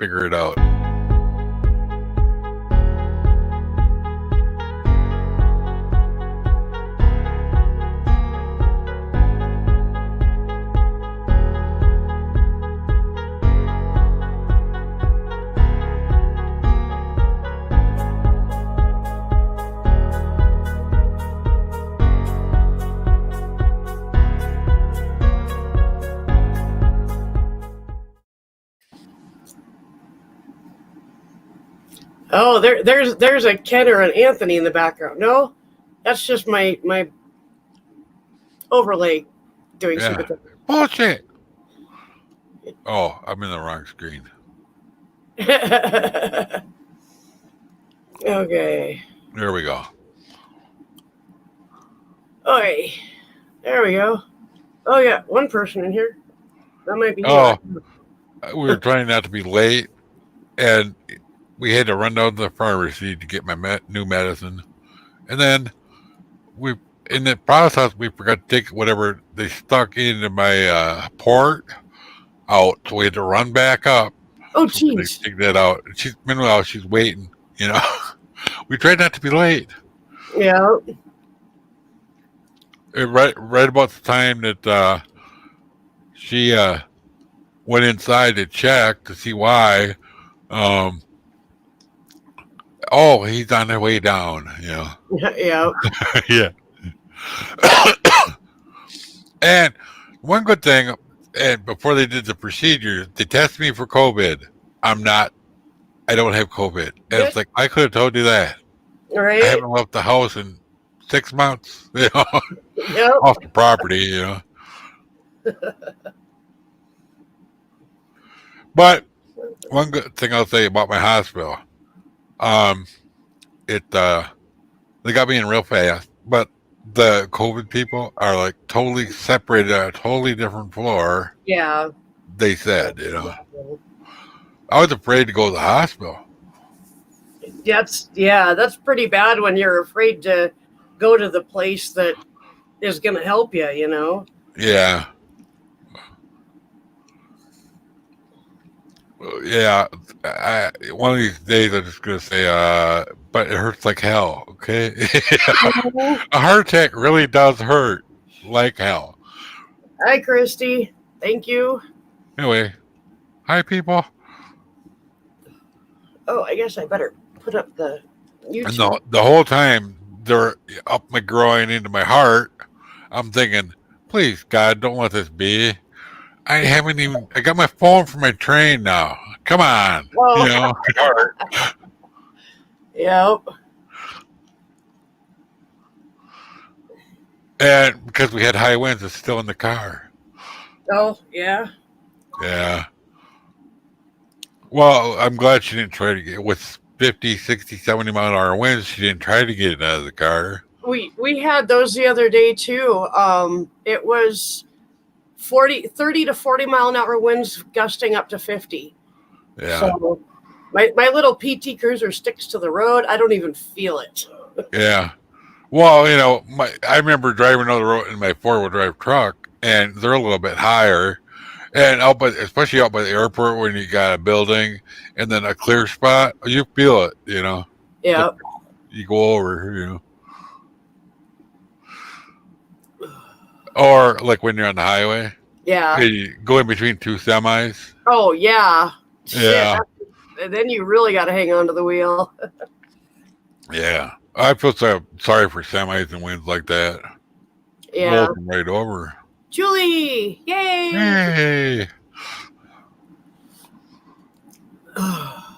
figure it out. Oh, there's a Ken or an Anthony in the background. No, that's just my overlay doing Yeah. super. Bullshit. Oh, I'm in the wrong screen. Okay. There we go. Okay. There we go. Oh yeah, one person in here. That might be you. Oh, we were trying not to be late, and we had to run down to the pharmacy to get my new medicine, and then in the process we forgot to take whatever they stuck into my port out, so we had to run back up. Oh so they jeez. take that out. Meanwhile she's waiting. You know, we tried not to be late. Yeah. Right about the time that she went inside to check to see why. Oh, he's on their way down. You know. Yeah. Yeah. And one good thing, and before they did the procedure, they tested me for COVID. I don't have COVID. And it's like, I could have told you that. Right. I haven't left the house in 6 months, you know, Yep. off the property, you know. But one good thing I'll say about my hospital, they got me in real fast, but the COVID people are like totally separated on a totally different floor. Yeah. They said, you know. I was afraid to go to the hospital. That's pretty bad when you're afraid to go to the place that is going to help you, you know. Yeah. Yeah. One of these days I'm just going to say, but it hurts like hell, okay? A heart attack really does hurt like hell. Hi, Christy. Thank you. Anyway, hi, people. Oh, I guess I better put up the YouTube. No, the whole time they're up my groin into my heart, I'm thinking, please, God, don't let this be. I got my phone from my train now. Come on. Oh. You know. Yep. And because we had high winds, it's still in the car. Oh, yeah. Yeah. Well, I'm glad she didn't try to get, with 50, 60, 70 mile an hour winds, she didn't try to get it out of the car. We had those the other day too. It was 30 to 40 mile an hour winds gusting up to 50. Yeah. So my little PT Cruiser sticks to the road. I don't even feel it. Yeah. Well, you know, I remember driving on the road in my 4-wheel drive truck, and they're a little bit higher. And especially out by the airport when you got a building and then a clear spot, you feel it, you know. Yeah. You go over, you know. Or like when you're on the highway. Yeah. You go in between two semis. Oh, yeah. Yeah. And then you really got to hang on to the wheel. Yeah. I feel sorry for semis and winds like that. Yeah. Roll them right over. Julie! Yay! Hey.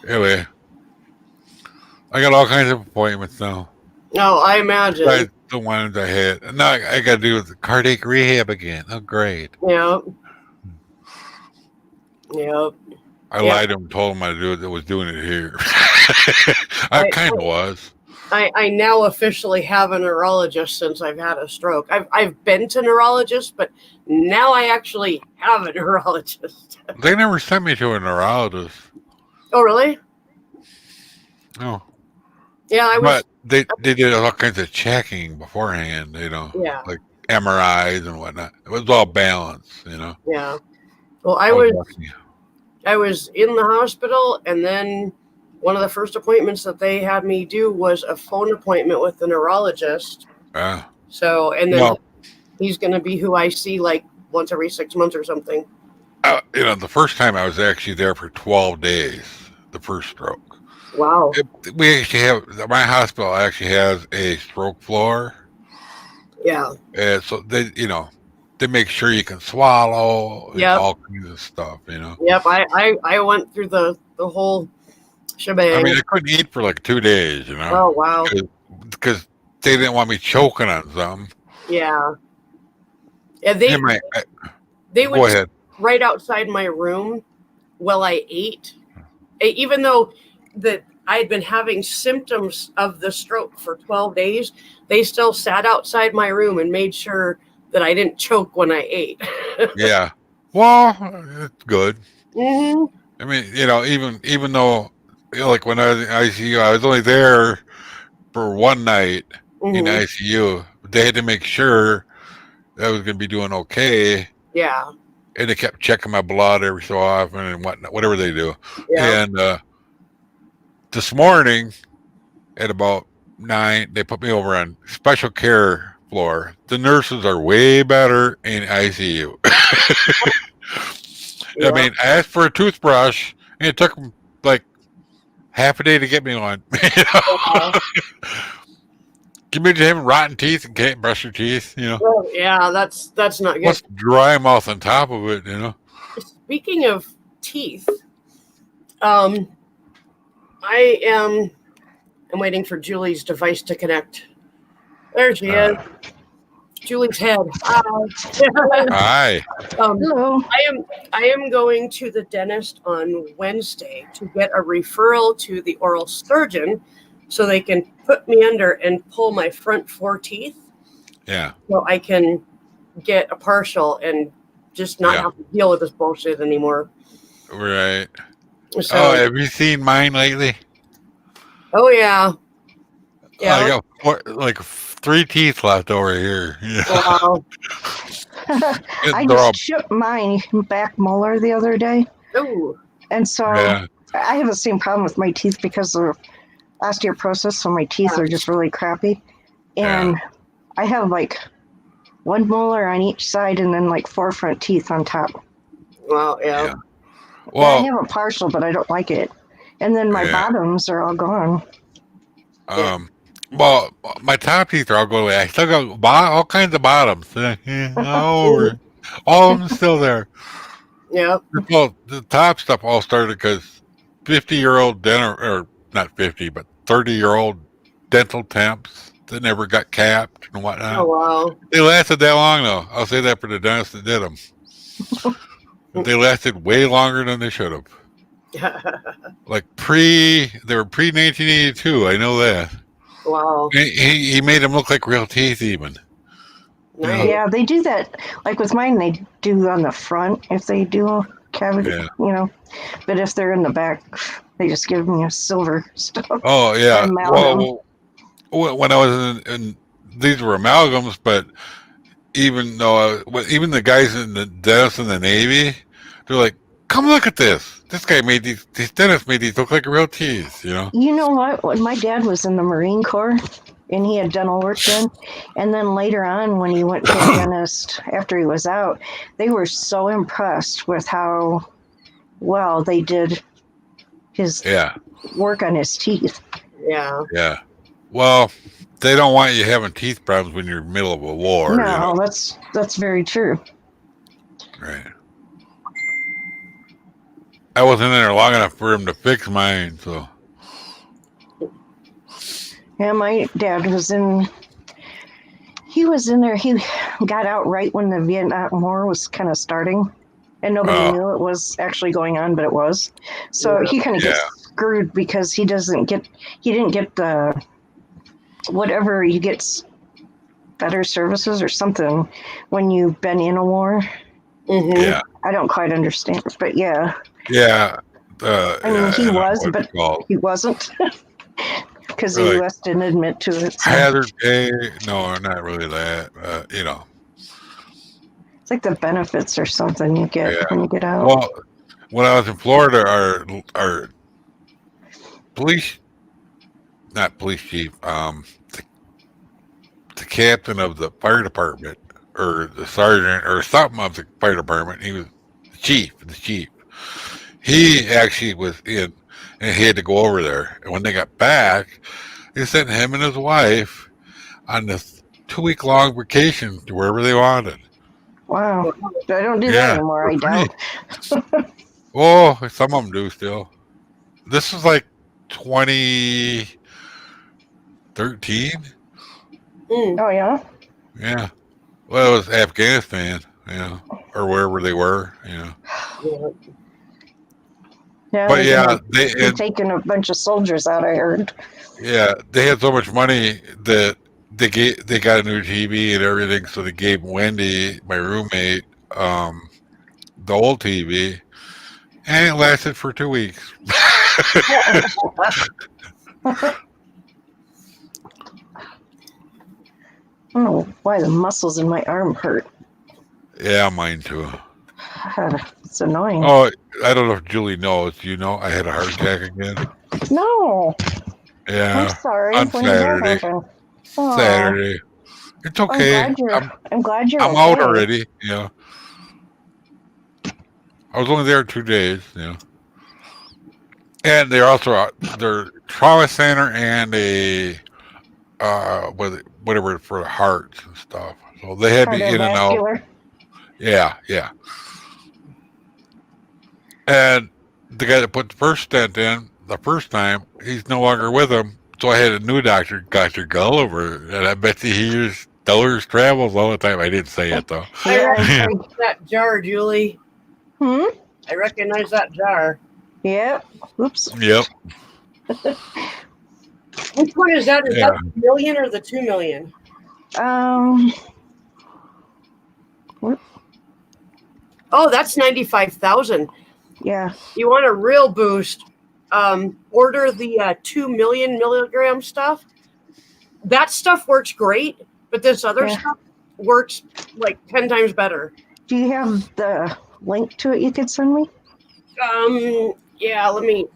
Anyway, I got all kinds of appointments now. No, I imagine. Besides the ones I had. Now I got to do with the cardiac rehab again. Oh, great. Yep. Yep. I lied to him, told him I was doing it here. I kind of was. I now officially have a neurologist since I've had a stroke. I've been to neurologists, but now I actually have a neurologist. They never sent me to a neurologist. Oh, really? No. Yeah, I was. But they did all kinds of checking beforehand, you know, like MRIs and whatnot. It was all balanced, you know. Yeah. Well, I was I was in the hospital, and then one of the first appointments that they had me do was a phone appointment with the neurologist. Uh, So, and then well, he's going to be who I see like once every 6 months or something. the first time I was actually there for 12 days, the first stroke. Wow. We actually have, my hospital actually has a stroke floor. Yeah. And so they make sure you can swallow and Yep. all kinds of stuff, Yep. I went through the whole shebang. I mean, I couldn't eat for like 2 days, Oh, wow. because they didn't want me choking on something. Yeah. Yeah. They Go would ahead. right outside my room while I ate, even though that I had been having symptoms of the stroke for 12 days, they still sat outside my room and made sure that I didn't choke when I ate. Yeah. Well, it's good. Mm-hmm. I mean, even though, like when I was in ICU, I was only there for one night in Mm-hmm. ICU. They had to make sure that I was going to be doing okay. Yeah. And they kept checking my blood every so often and whatever they do. Yeah. And this morning at about 9, they put me over on special care floor. The nurses are way better in ICU. Yeah. I mean, I asked for a toothbrush, and it took them like half a day to get me one. Can you imagine having rotten teeth and can't brush your teeth? Well, yeah, that's not good. What's dry mouth on top of it? Speaking of teeth, I'm waiting for Julie's device to connect. There she is. Julie's head. Hi. Hello. I am going to the dentist on Wednesday to get a referral to the oral surgeon so they can put me under and pull my front 4 teeth. Yeah. So I can get a partial and just not have to deal with this bullshit anymore. Right. So, have you seen mine lately? Oh yeah. Yeah. I got 3 teeth left over here. Yeah. Wow. I just chipped my back molar the other day. Ooh. And so I have the same problem with my teeth because of osteoporosis, so my teeth are just really crappy. And I have like 1 molar on each side and then like 4 front teeth on top. Wow, yeah. Well, I have a partial, but I don't like it. And then my bottoms are all gone. Well, my top teeth are all going away. I still got all kinds of bottoms. All of them still there. Yeah. Well, the top stuff all started because 50-year-old dental, or not 50, but 30-year-old dental temps that never got capped and whatnot. Oh, wow. They lasted that long, though. I'll say that for the dentist that did them. They lasted way longer than they should have. Like they were pre-1982. I know that. Wow. He made them look like real teeth, even. Nice. Yeah, they do that. Like with mine, they do on the front if they do a cavity, But if they're in the back, they just give me a silver stuff. Oh, yeah. Well, when I was in these were amalgams, but even the guys in the dentists in the Navy, they're like, come look at this. This guy made these dentists made these look like real teeth, You know what? When my dad was in the Marine Corps and he had dental work done, and then later on when he went to a dentist after he was out, they were so impressed with how well they did his work on his teeth. Yeah. Yeah. Well, they don't want you having teeth problems when you're in the middle of a war. No, that's very true. Right. I wasn't in there long enough for him to fix mine, so. Yeah, my dad was in. He was in there. He got out right when the Vietnam War was kind of starting, and nobody knew it was actually going on, but it was. So he kind of gets screwed because he didn't get the whatever you get better services or something when you've been in a war. Mm-hmm. Yeah. I don't quite understand, but yeah. Yeah. I mean, he was, but he wasn't. Because the U.S. didn't admit to it. So. Hazard pay? No, not really that. It's like the benefits or something you get when you get out. Well, when I was in Florida, our police, not police chief, the captain of the fire department or the sergeant or something of the fire department. He was the chief. The chief. He actually was in, and he had to go over there. And when they got back, they sent him and his wife on this 2 week long vacation to wherever they wanted. Wow. I don't do that Yeah, anymore, I for free. doubt. Oh, some of them do still. This was like 2013. Mm. Oh, yeah? Yeah. Well, it was Afghanistan, or wherever they were, Yeah. Yeah, But they're yeah, gonna they be taking a bunch of soldiers out, I heard. they had so much money that they got a new TV and everything, so they gave Wendy, my roommate, the old TV, and it lasted for 2 weeks. I don't know why the muscles in my arm hurt. Yeah, mine too. It's annoying. Oh, I don't know if Julie knows. Do you know I had a heart attack again? No, I'm Yeah, sorry. on When did that Saturday. happen? Aw, Saturday. It's okay. I'm glad you're I'm okay. out already. I was only there 2 days. And they're also they're trauma center and a whatever for the hearts and stuff. So they had me in and out. Cardiovascular. Yeah. And the guy that put the first stent in the first time, he's no longer with him. So I had a new doctor, Dr. Gulliver, and I bet he hears Duller's Travels all the time. I didn't say it though. I Yeah. recognize that jar, Julie. Hmm? I recognize that jar. Yep. Oops. Yep. Which one is that? Is Yeah. that the million or the 2 million? Oh, that's 95,000. Yeah. You want a real boost? Order the 2 million milligram stuff. That stuff works great, but this other Yeah. stuff works like 10 times better. Do you have the link to it you could send me? Yeah, let me.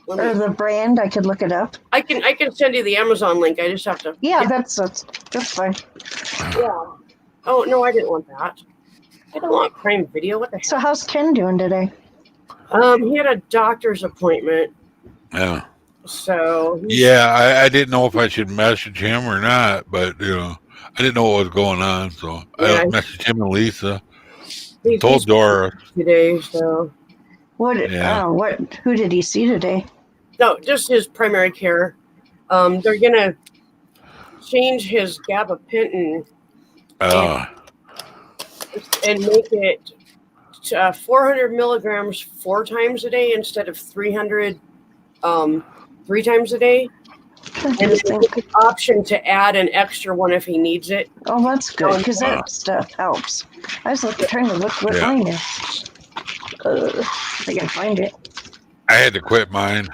Or the brand? I could look it up. I can send you the Amazon link. I just have to. Yeah, that's fine. Yeah. Oh no, I didn't want that. I don't want Prime Video. What the heck? So how's Ken doing today? He had a doctor's appointment, Yeah. so Yeah, I didn't know if I should message him or not, but I didn't know what was going on, so Yeah. I messaged him and Lisa. he's Told Dora. today. So Yeah. Who did he see today? no, just his primary care. They're gonna change his gabapentin and make it 400 milligrams 4 times a day instead of 300 3 times a day. And there's an option to add an extra one if he needs it. Oh, that's good because that stuff helps. I was trying to look what mine is. If I can find it. I had to quit mine,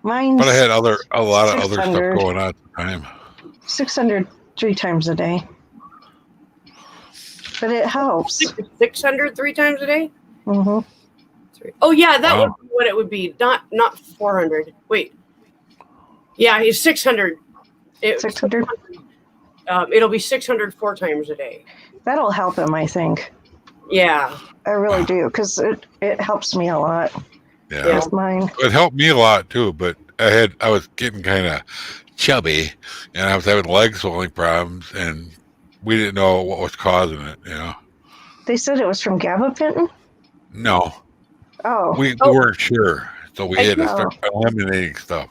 Mine's but I had a lot of other 600. stuff going on at the time. 600 3 times a day. But it helps. 600 3 times a day. Mm-hmm. Oh yeah, that Wow. would be what it would be. Not 400. Wait. Yeah, he's 600. 600. It'll be 600 4 times a day. That'll help him, I think. Yeah. I really do because it helps me a lot Yeah. with mine. It helped me a lot too, but I was getting kind of chubby, and I was having leg swelling problems, and we didn't know what was causing it. They said it was from gabapentin. No, Oh, we weren't sure, so we I had to know. start eliminating stuff.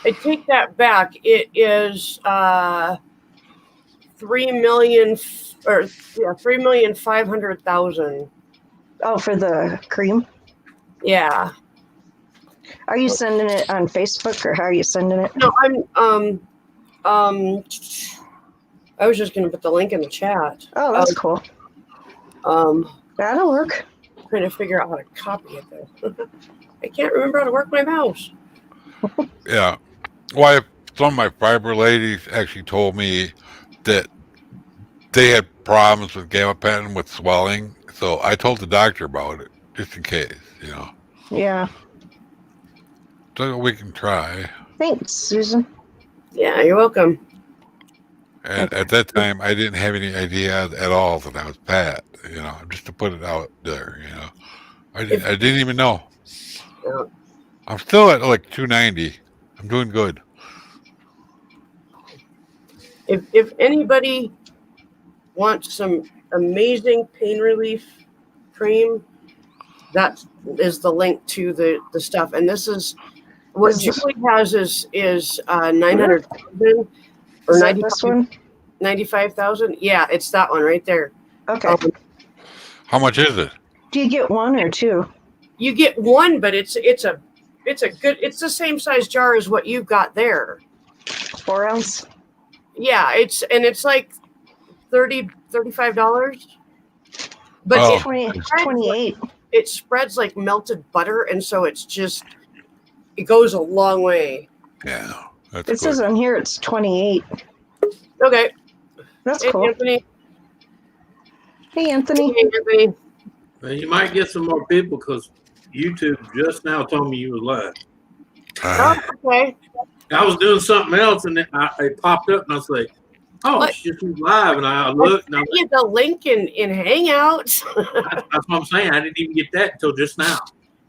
I take that back. It is 3 million 3,500,000. oh, for the cream. Yeah. Are you sending it on Facebook or how are you sending it? No, I was just gonna put the link in the chat. Oh, that's cool. That'll work. Trying to figure out how to copy it though. I can't remember how to work my mouse. Yeah. Why? Some of my fiber ladies actually told me that they had problems with gabapentin with swelling, so I told the doctor about it just in case. you know. Yeah. So we can try. Thanks, Susan. Yeah, you're welcome. And at that time, I didn't have any idea at all that I was Pat, you know, just to put it out there, you know. I didn't even know. Yeah. I'm still at like 290. I'm doing good. If anybody wants some amazing pain relief cream, that is the link to the stuff. And this is what Is this- Julie has is 900,000 or Is that this one? 95,000. Yeah, it's that one right there. Okay. How much is it? Do you get one or two? You get one, but it's a good. It's the same size jar as what you've got there. 4 ounce? Yeah, it's like $35. But Oh. 28. it spreads like melted butter, and so it goes a long way. Yeah, that's It good. says on here it's 28. Okay. That's Hey, cool. Anthony. Hey, Anthony. Hey, Anthony. Well, you might get some more people because YouTube just now told me you was live. Oh, okay. I was doing something else and it popped up and I was like, "Oh, What? she's live!" And I looked and I was Get the link in Hangouts. that's what I'm saying. I didn't even get that until just now.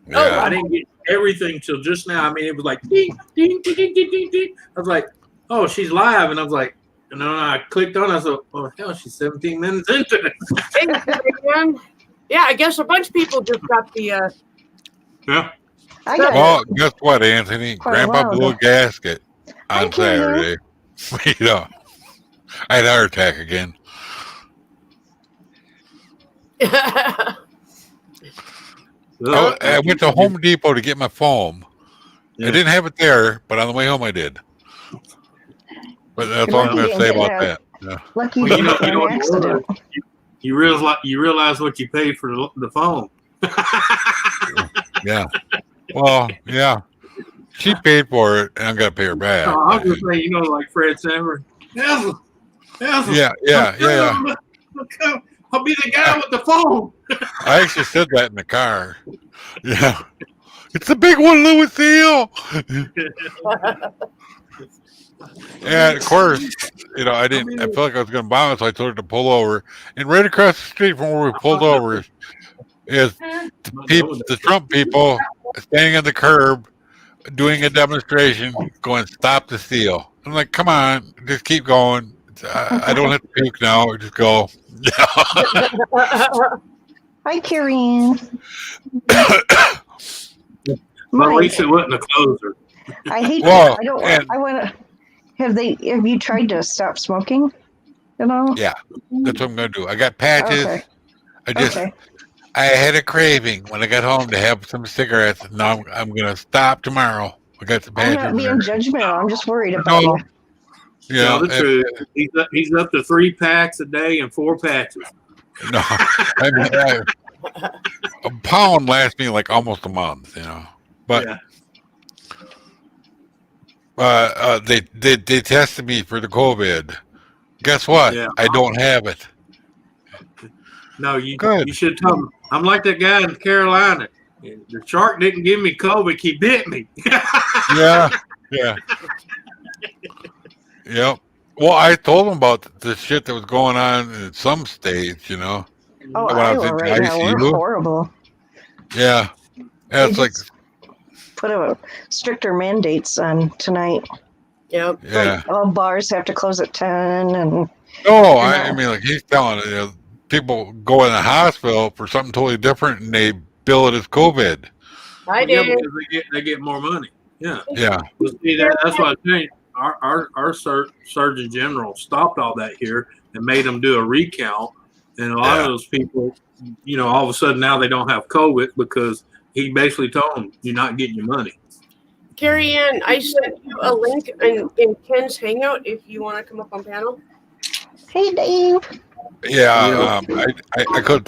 yeah. I didn't get everything till just now. I mean, it was like ding, ding, ding, ding, ding, ding, ding. I was like, "Oh, she's live," and I was like, and then I clicked on it. I was like, "Oh hell, she's 17 minutes into it." Hey, man. Yeah, I guess a bunch of people just got the. Yeah. I got Well, guess what, Anthony? Quite a Grandpa while blew a ago. gasket on Thank you. Saturday. You know, I had a heart attack again. I went to Home Depot to get my foam. Yeah. I didn't have it there, but on the way home I did. But that's all I'm Lucky going to you say didn't about get that. Yeah. lucky you Well, didn't get you know an what it accident. was. You realize what you paid for the phone. Yeah. Well, yeah. She paid for it, and I'm going to pay her back. No, I was just saying, like Fred Sanford. Yeah. Yeah. I'll be the guy with the phone. I actually said that in the car. Yeah. It's the big one, Lucille. And of course, I felt like I was going to bomb it, so I told her to pull over. And right across the street from where we pulled over is the Trump people standing on the curb doing a demonstration, going, "Stop the steal." I'm like, "Come on, just keep going. I don't have to puke now. Just go." Hi, Karen. Well, at least it wasn't a closer. I hate Well, that. I don't. and- I want to. Have you tried to stop smoking? Yeah, that's what I'm going to do. I got patches. Okay. I had a craving when I got home to have some cigarettes. Now I'm going to stop tomorrow. I got the I'm patches. not being judgmental. I'm just worried about No. you. Yeah, Tell the truth. He's up to 3 packs a day and 4 patches. no. I mean, a pound lasts me like almost a month, But Yeah. they tested me for the COVID. Guess what? Yeah. I don't have it. No, you Good. should tell him. I'm like that guy in Carolina. The shark didn't give me COVID. He bit me. Yeah. Yep. Well, I told them about the shit that was going on in some states, Oh, When I was Iowa in right now, we're ICU. horrible. Yeah. They It's like, just put a stricter mandates on tonight. Yep. yeah. Like all bars have to close at 10, and No, I mean, like he's telling people go in the hospital for something totally different, and they bill it as COVID. I Yeah, did. because they get more money. Yeah. Yeah. Well, see, that's what I'm saying. Our Surgeon General stopped all that here and made them do a recount. And a lot of those people, all of a sudden now they don't have COVID because he basically told them, "You're not getting your money." Carrie Ann, I sent you a link in Ken's Hangout if you want to come up on panel. hey, Dave. Yeah.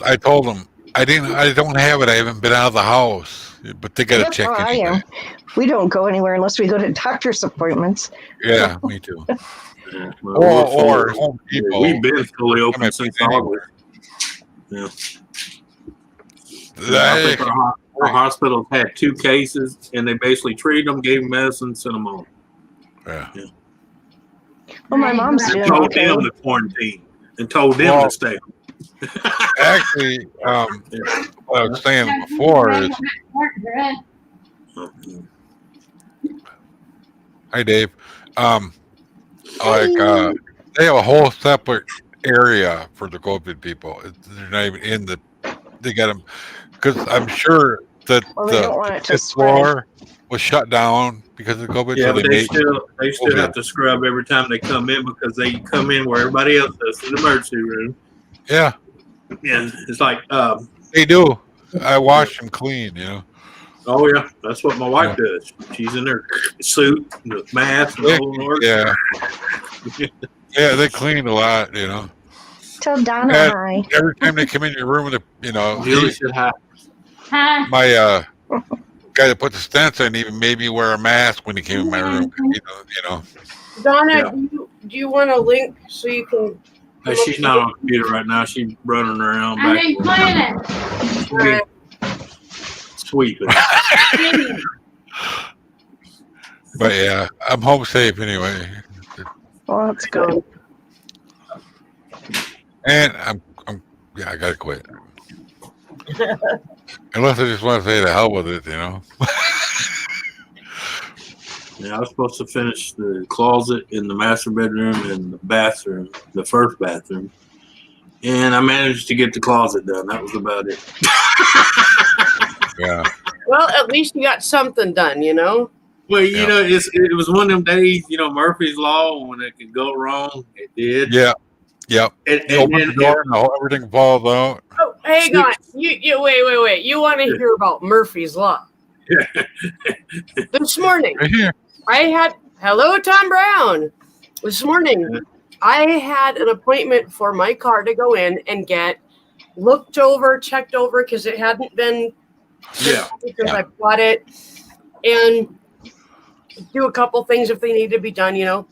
I told them I don't have it. I haven't been out of the house, but they got to That's check how I anyway. am. We don't go anywhere unless we go to doctor's appointments. Yeah, me too. Yeah, Or Home Depot. we've been fully I open might since be anyway. August. Yeah. I That- think our hospitals had 2 cases, and they basically treated them, gave them medicine, sent them home. Yeah. Well, my mom's And doing told okay. them to quarantine and told them to stay. Actually, what I was saying before is, hi Dave, they have a whole separate area for the COVID people. They're not even in the. They got them because I'm sure that Well, they don't want it to fifth spread. floor was shut down because of COVID. Yeah, so but they still have to scrub every time they come in because they come in where everybody else does in the emergency room. Yeah, Yeah, it's like they do. I wash them clean. oh yeah, that's what my wife does. She's in her suit, the mask, and the whole works. Yeah, yeah, they clean a lot. Tell Donna And hi. every time they come in your room, Julie said hi. Hi. my guy that put the stents in even made me wear a mask when he came in my room. Donna, Yeah. do you want a link so you can? Hey, she's not on the computer right now. She's running around back. She's being sweet. But yeah, I'm home safe anyway, Well, that's good. and I gotta quit. Unless I just want to say the hell with it. Yeah, I was supposed to finish the closet in the master bedroom and the bathroom, the first bathroom. And I managed to get the closet done. That was about it. Yeah. Well, at least you got something done, Well, it was one of them days, Murphy's Law, when it could go wrong, it did. Yeah. Yep. And You open the door and everything falls out. Oh, hang on. You wait. You want to hear about Murphy's Law? This morning, Right here. hello, Tom Brown. This morning, I had an appointment for my car to go in and get looked over, checked over because it hadn't been because I bought it, and do a couple things if they need to be done, and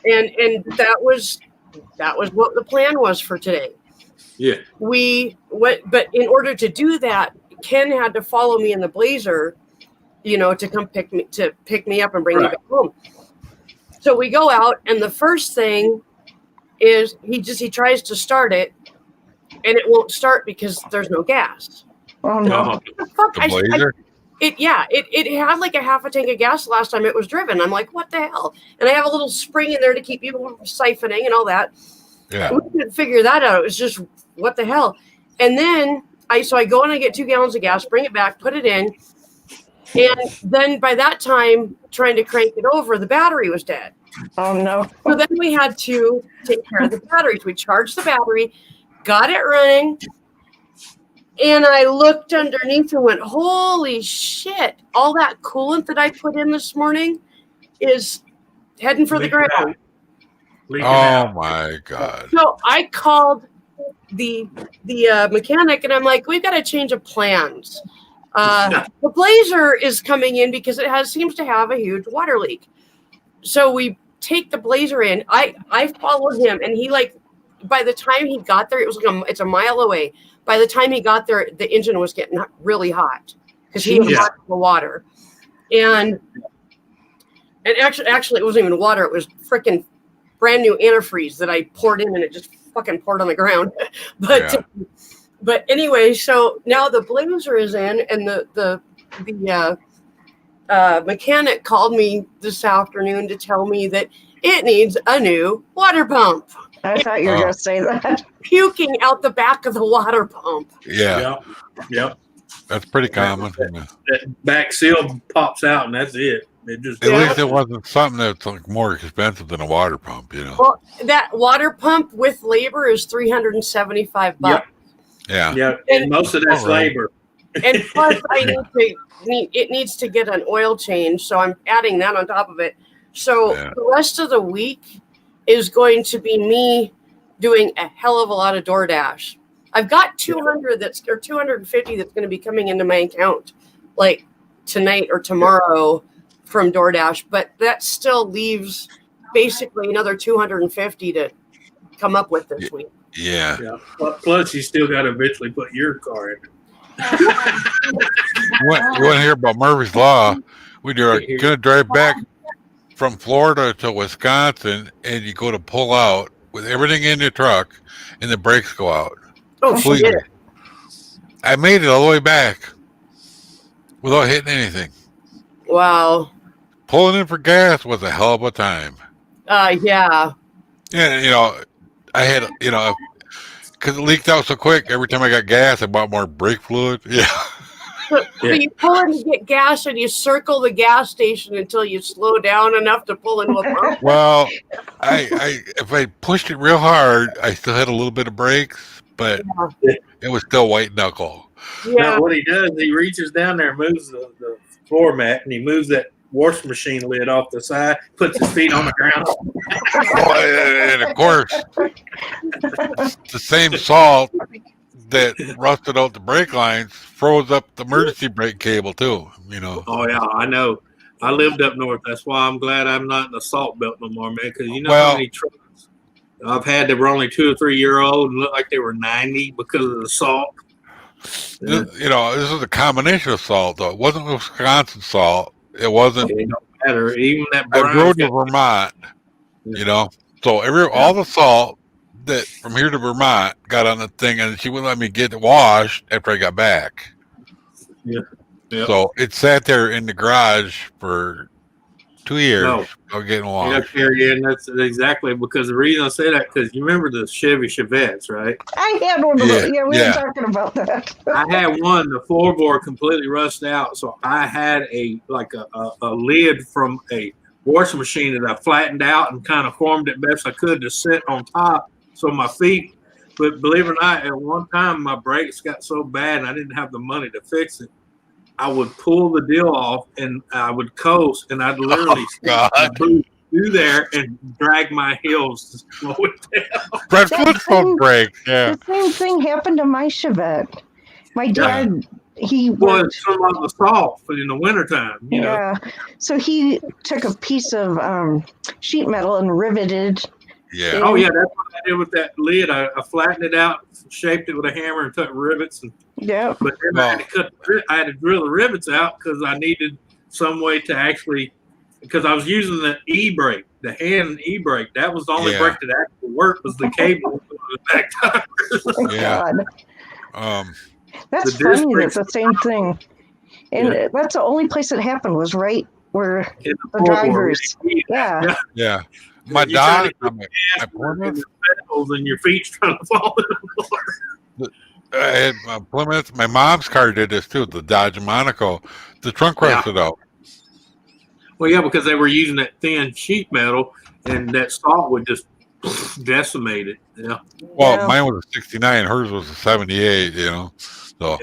that was what the plan was for today. Yeah. But in order to do that, Ken had to follow me in the Blazer, to come pick me up and bring me back home. So we go out, and the first thing is he tries to start it, and it won't start because there's no gas. Oh no! Oh, What the fuck? The Blazer? It had like a half a tank of gas the last time it was driven. I'm like, what the hell? And I have a little spring in there to keep you from siphoning and all that. Yeah. We couldn't figure that out. It was just, what the hell? And then I go and I get 2 gallons of gas, bring it back, put it in. And then by that time, trying to crank it over, the battery was dead. Oh no! So then we had to take care of the batteries. We charged the battery, got it running. And I looked underneath and went, holy shit. All that coolant that I put in this morning is heading for the ground. Oh my God. So I called the mechanic and I'm like, we've got to change of plans. The Blazer is coming in because it seems to have a huge water leak. So we take the Blazer in. I followed him, and he, like, by the time he got there, it was like it's a mile away. By the time he got there, the engine was getting really hot because he was hot in the water. And actually, it wasn't even water. It was freaking brand new antifreeze that I poured in, and it just fucking poured on the ground. But anyway, so now the Blazer is in, and the mechanic called me this afternoon to tell me that it needs a new water pump. I thought you were going to say that. Puking out the back of the water pump. Yeah. Yep. That's pretty common. That back seal pops out, and that's it. It just At least it wasn't something that's like more expensive than a water pump, Well, that water pump with labor is $375. Yeah. Yeah, and most of that's labor. And plus, it needs to get an oil change, so I'm adding that on top of it. So the rest of the week is going to be me doing a hell of a lot of DoorDash. I've got 250 that's going to be coming into my account like tonight or tomorrow from DoorDash, but that still leaves basically another 250 to come up with this week. Yeah. Plus, you still got to eventually put your car in. You want to hear about Murphy's Law? When you're going to drive back from Florida to Wisconsin and you go to pull out with everything in your truck and the brakes go out. Oh, Completely. shit. I made it all the way back without hitting anything. Wow. Pulling in for gas was a hell of a time. Yeah. And, I had, because it leaked out so quick, every time I got gas, I bought more brake fluid. Yeah. So you pull in to get gas and you circle the gas station until you slow down enough to pull in with pump. Well, if I pushed it real hard, I still had a little bit of brakes, but it was still white knuckle. Yeah. Now, what he does, he reaches down there, moves the floor mat, and he moves that washing machine lid off the side, puts his feet on the ground. And of course, the same salt that rusted out the brake lines froze up the emergency brake cable too. Oh yeah, I know. I lived up north. That's why I'm glad I'm not in the salt belt no more, man. Because you know how many trucks I've had that were only 2 or 3 year old and looked like they were 90 because of the salt. This is a combination of salt though. It wasn't Wisconsin salt. It wasn't. It don't matter. Even that I brown. rode to Vermont. So all the salt that from here to Vermont got on the thing, and she wouldn't let me get it washed after I got back. Yeah. So it sat there in the garage for 2 years of getting washed. Yeah, and that's exactly because the reason I say that because you remember the Chevy Chevettes, right? I had one of those. Yeah, we were talking about that. I had one. The floorboard completely rusted out, so I had a lid from a washing machine that I flattened out and kind of formed it best I could to sit on top. So my feet, but believe it or not, at one time my brakes got so bad and I didn't have the money to fix it. I would pull the deal off and I would coast and I'd literally through there and drag my heels to slow it down. Brett foot brake. Yeah. The same thing happened to my Chevette. My dad, he was from on the salt in the wintertime, you know. So he took a piece of sheet metal and riveted. Yeah. Oh yeah, that's what I did with that lid. I flattened it out, shaped it with a hammer, and took rivets. But then I had to drill the rivets out because I needed some way to actually, because I was using the e-brake, the hand e-brake. That was the only brake that actually worked was the cable on the back tires. That's funny. That's the same thing, and that's the only place it happened was right where the drivers. Yeah. My dad, and your feet's trying to fall in the floor. I had Plymouth. My mom's car did this too. The Dodge Monaco, the trunk rusted out. Well, yeah, because they were using that thin sheet metal, and that salt would just decimate it. Yeah. Well, mine was a '69. Hers was a '78. So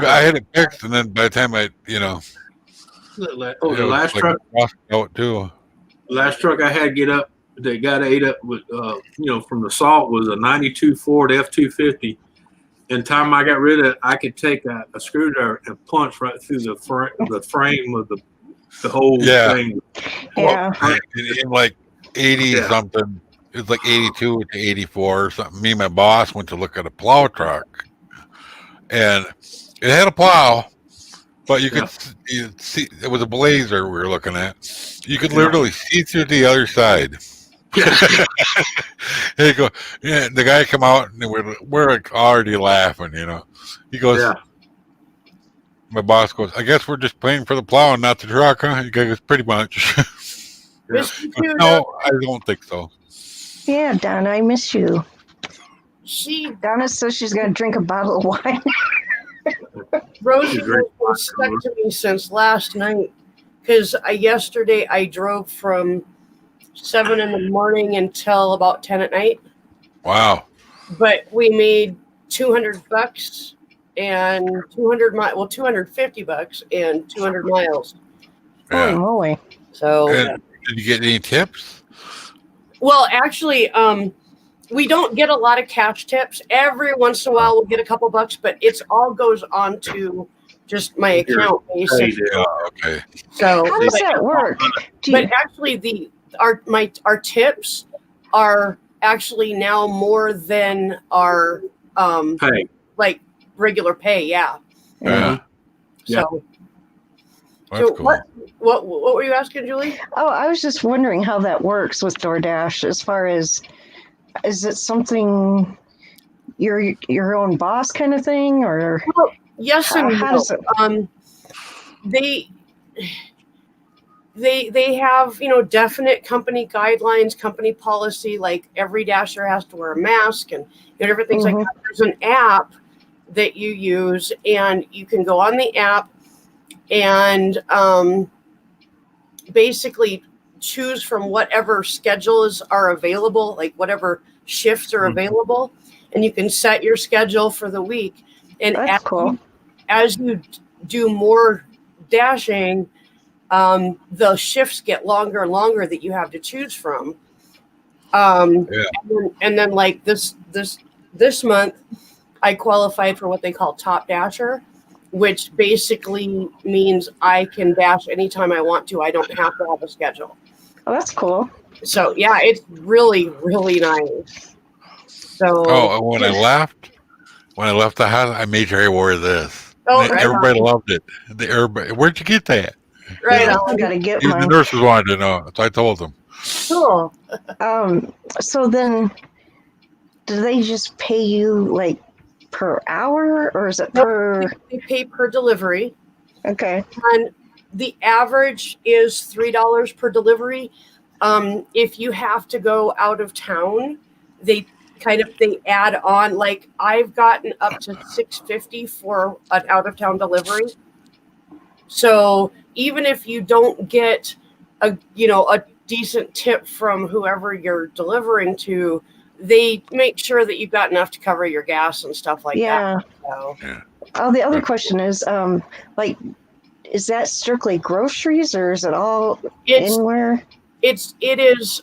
I had it fixed, and then by the time the last truck out too. The last truck I had get up that got ate up with from the salt was a '92 Ford F-250. And time I got rid of it, I could take a screwdriver and punch right through the frame of the whole thing. Yeah. In like 80 something, it was like 82 to 84 or something. Me and my boss went to look at a plow truck, and it had a plow, but you could see it was a Blazer we were looking at. You could literally see through the other side. There you go. Yeah, the guy come out and we're like already laughing. He goes. My boss goes, I guess we're just paying for the plow and not the truck, huh? He goes, pretty much. No, I don't think so. Yeah, Donna, I miss you. Donna says she's going to drink a bottle of wine. Rosie has been stuck to me since last night because yesterday I drove from 7 in the morning until about 10 at night. Wow. But we made $200 and 250 bucks and 200 miles. Holy moly. So did you get any tips? Well, actually, we don't get a lot of cash tips. Every once in a while we'll get a couple bucks, but it's all goes on to just my account basically. Okay. So how does that work? But actually our tips are actually now more than our pay. Like regular pay, yeah. Yeah. So, That's so cool. what were you asking, Julie? Oh, I was just wondering how that works with DoorDash as far as, is it something you're your own boss kind of thing, or Well, yes and how no. does it? They have definite company guidelines, company policy. Like every dasher has to wear a mask and different things like that. There's an app that you use, and you can go on the app and basically choose from whatever schedules are available, like whatever shifts are available, and you can set your schedule for the week. And That's cool. as you do more dashing, the shifts get longer and longer that you have to choose from. And then like this month, I qualified for what they call Top Dasher, which basically means I can dash anytime I want to. I don't have to have a schedule. Oh, that's cool. So yeah, it's really, really nice. So and when I left the house, I made sure I wore this. Oh, And right everybody loved it. Everybody, where'd you get that? right I on. gotta get Even the mine. nurses wanted to know, so I told them. Cool. So then, do they just pay you like per hour, or is it per? They pay per delivery, Okay. and the average is $3 per delivery. If you have to go out of town, they add on. Like I've gotten up to $6.50 for an out of town delivery. So even if you don't get a decent tip from whoever you're delivering to, they make sure that you've got enough to cover your gas and stuff like that. So. Oh, the other question is, like, is that strictly groceries, or is it all anywhere? It is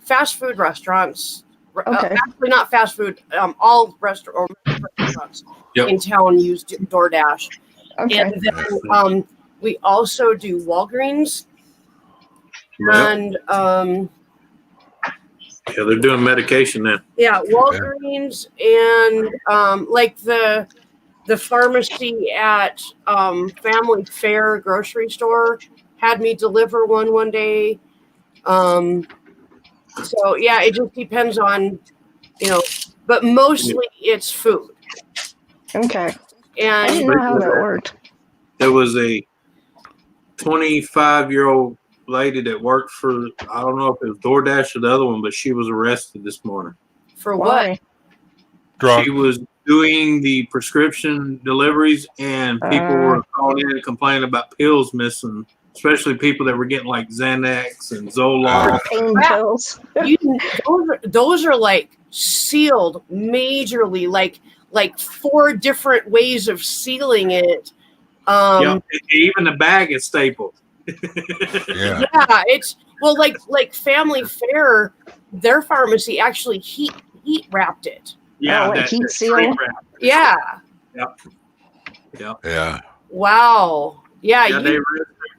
fast food restaurants. Okay. Actually, not fast food. All restaurants in town use DoorDash. Okay. And then we also do Walgreens. And they're doing medication then. yeah, Walgreens and like the pharmacy at Family Fair grocery store had me deliver one day. So yeah, it just depends on, but mostly it's food. Okay. And I didn't know how that worked. There was a 25-year-old lady that worked for, I don't know if it was DoorDash or the other one, but she was arrested this morning. For Why? what? Drunk. She was doing the prescription deliveries, and people were calling in and complaining about pills missing, especially people that were getting like Xanax and Zoloft. Pain pills. Those are like sealed majorly, like 4 different ways of sealing it. Even the bag is stapled. Yeah. Yeah, it's like Family Fair, their pharmacy actually heat wrapped it. Yeah, like heat seal? wrap. Yeah. Yep. Yeah. Wow. Yeah.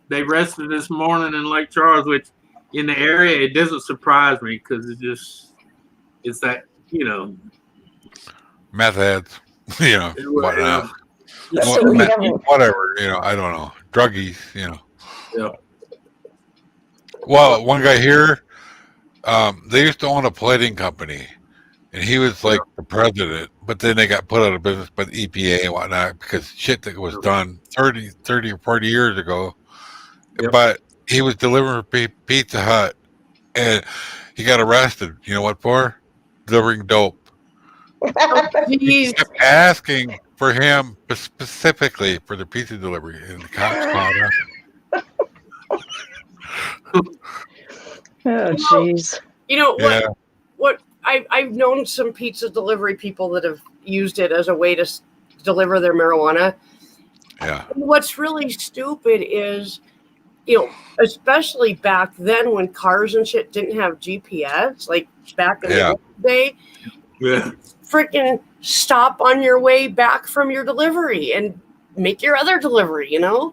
They arrested this morning in Lake Charles, which in the area it doesn't surprise me because it's that Meth heads, whatnot. So we haven't. Whatever, I don't know. Druggies, Yeah. Well, one guy here, they used to own a plating company, and he was like the president, but then they got put out of business by the EPA and whatnot because shit that was done 30 or 40 years ago. Yep. But he was delivering for Pizza Hut, and he got arrested. You know what for? Delivering dope. He kept asking for him specifically for the pizza delivery, and the cops called him. Oh, jeez. You know what? I've known some pizza delivery people that have used it as a way to deliver their marijuana. Yeah. And what's really stupid is, especially back then when cars and shit didn't have GPS, like back in the day, freaking stop on your way back from your delivery and make your other delivery, Yeah.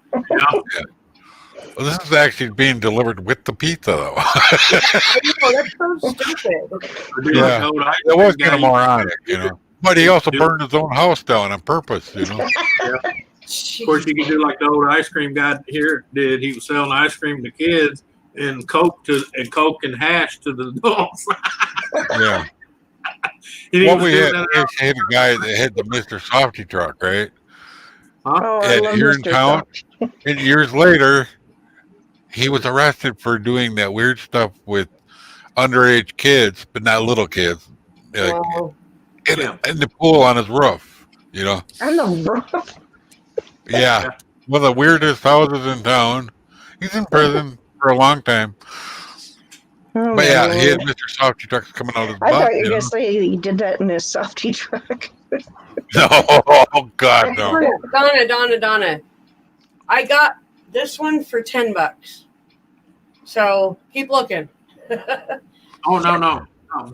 Well, this is actually being delivered with the pizza, though. I know, that's so stupid. Yeah. That was kind of moronic, But he also burned his own house down on purpose, Of course, you can do like the old ice cream guy here did. He was selling ice cream to kids and Coke and hash to the adults. Yeah. And Well, was we doing had, that we had a guy that had the Mr. Softy truck, right? Oh, I And love here in Mr. town, Soft. and years later, he was arrested for doing that weird stuff with underage kids, but not little kids, like Wow. in the pool on his roof. You know? On the roof. Yeah. One of the weirdest houses in town. He's in prison for a long time. Oh, But my yeah, he had Lord. Mr. Softy trucks coming out of his I butt. thought you were You going know? to say he did that in his softy truck. No, oh God, no. Donna. I got this one for $10. So keep looking. Oh no.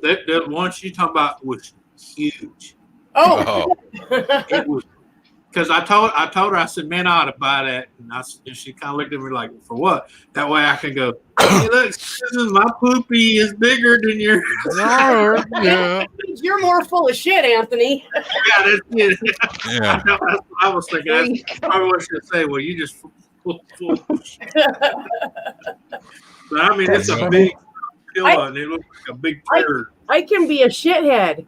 That one she's talking about was huge. Oh, It was because I told her, I said, man, I ought to buy that, and she kind of looked at me like, for what? That way I can go, hey, look, my poopy is bigger than your. Yeah, you're more full of shit, Anthony. Yeah, that's it. yeah. I was thinking, There that's you go. probably what I should say. Well, you just full of shit. But I mean, That's it's a funny. big pillow, and it looks like a big turd. I can be a shithead.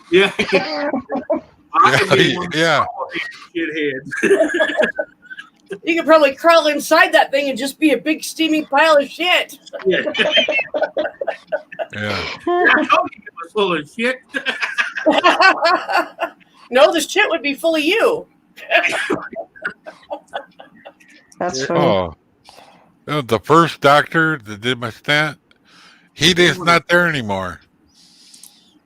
Yeah. I could be one of Yeah. shitheads. You could probably crawl inside that thing and just be a big steaming pile of shit. Yeah. Yeah. I told you it was full of shit. No, the shit would be full of you. That's funny. Oh, the first doctor that did my stent, he is not there anymore.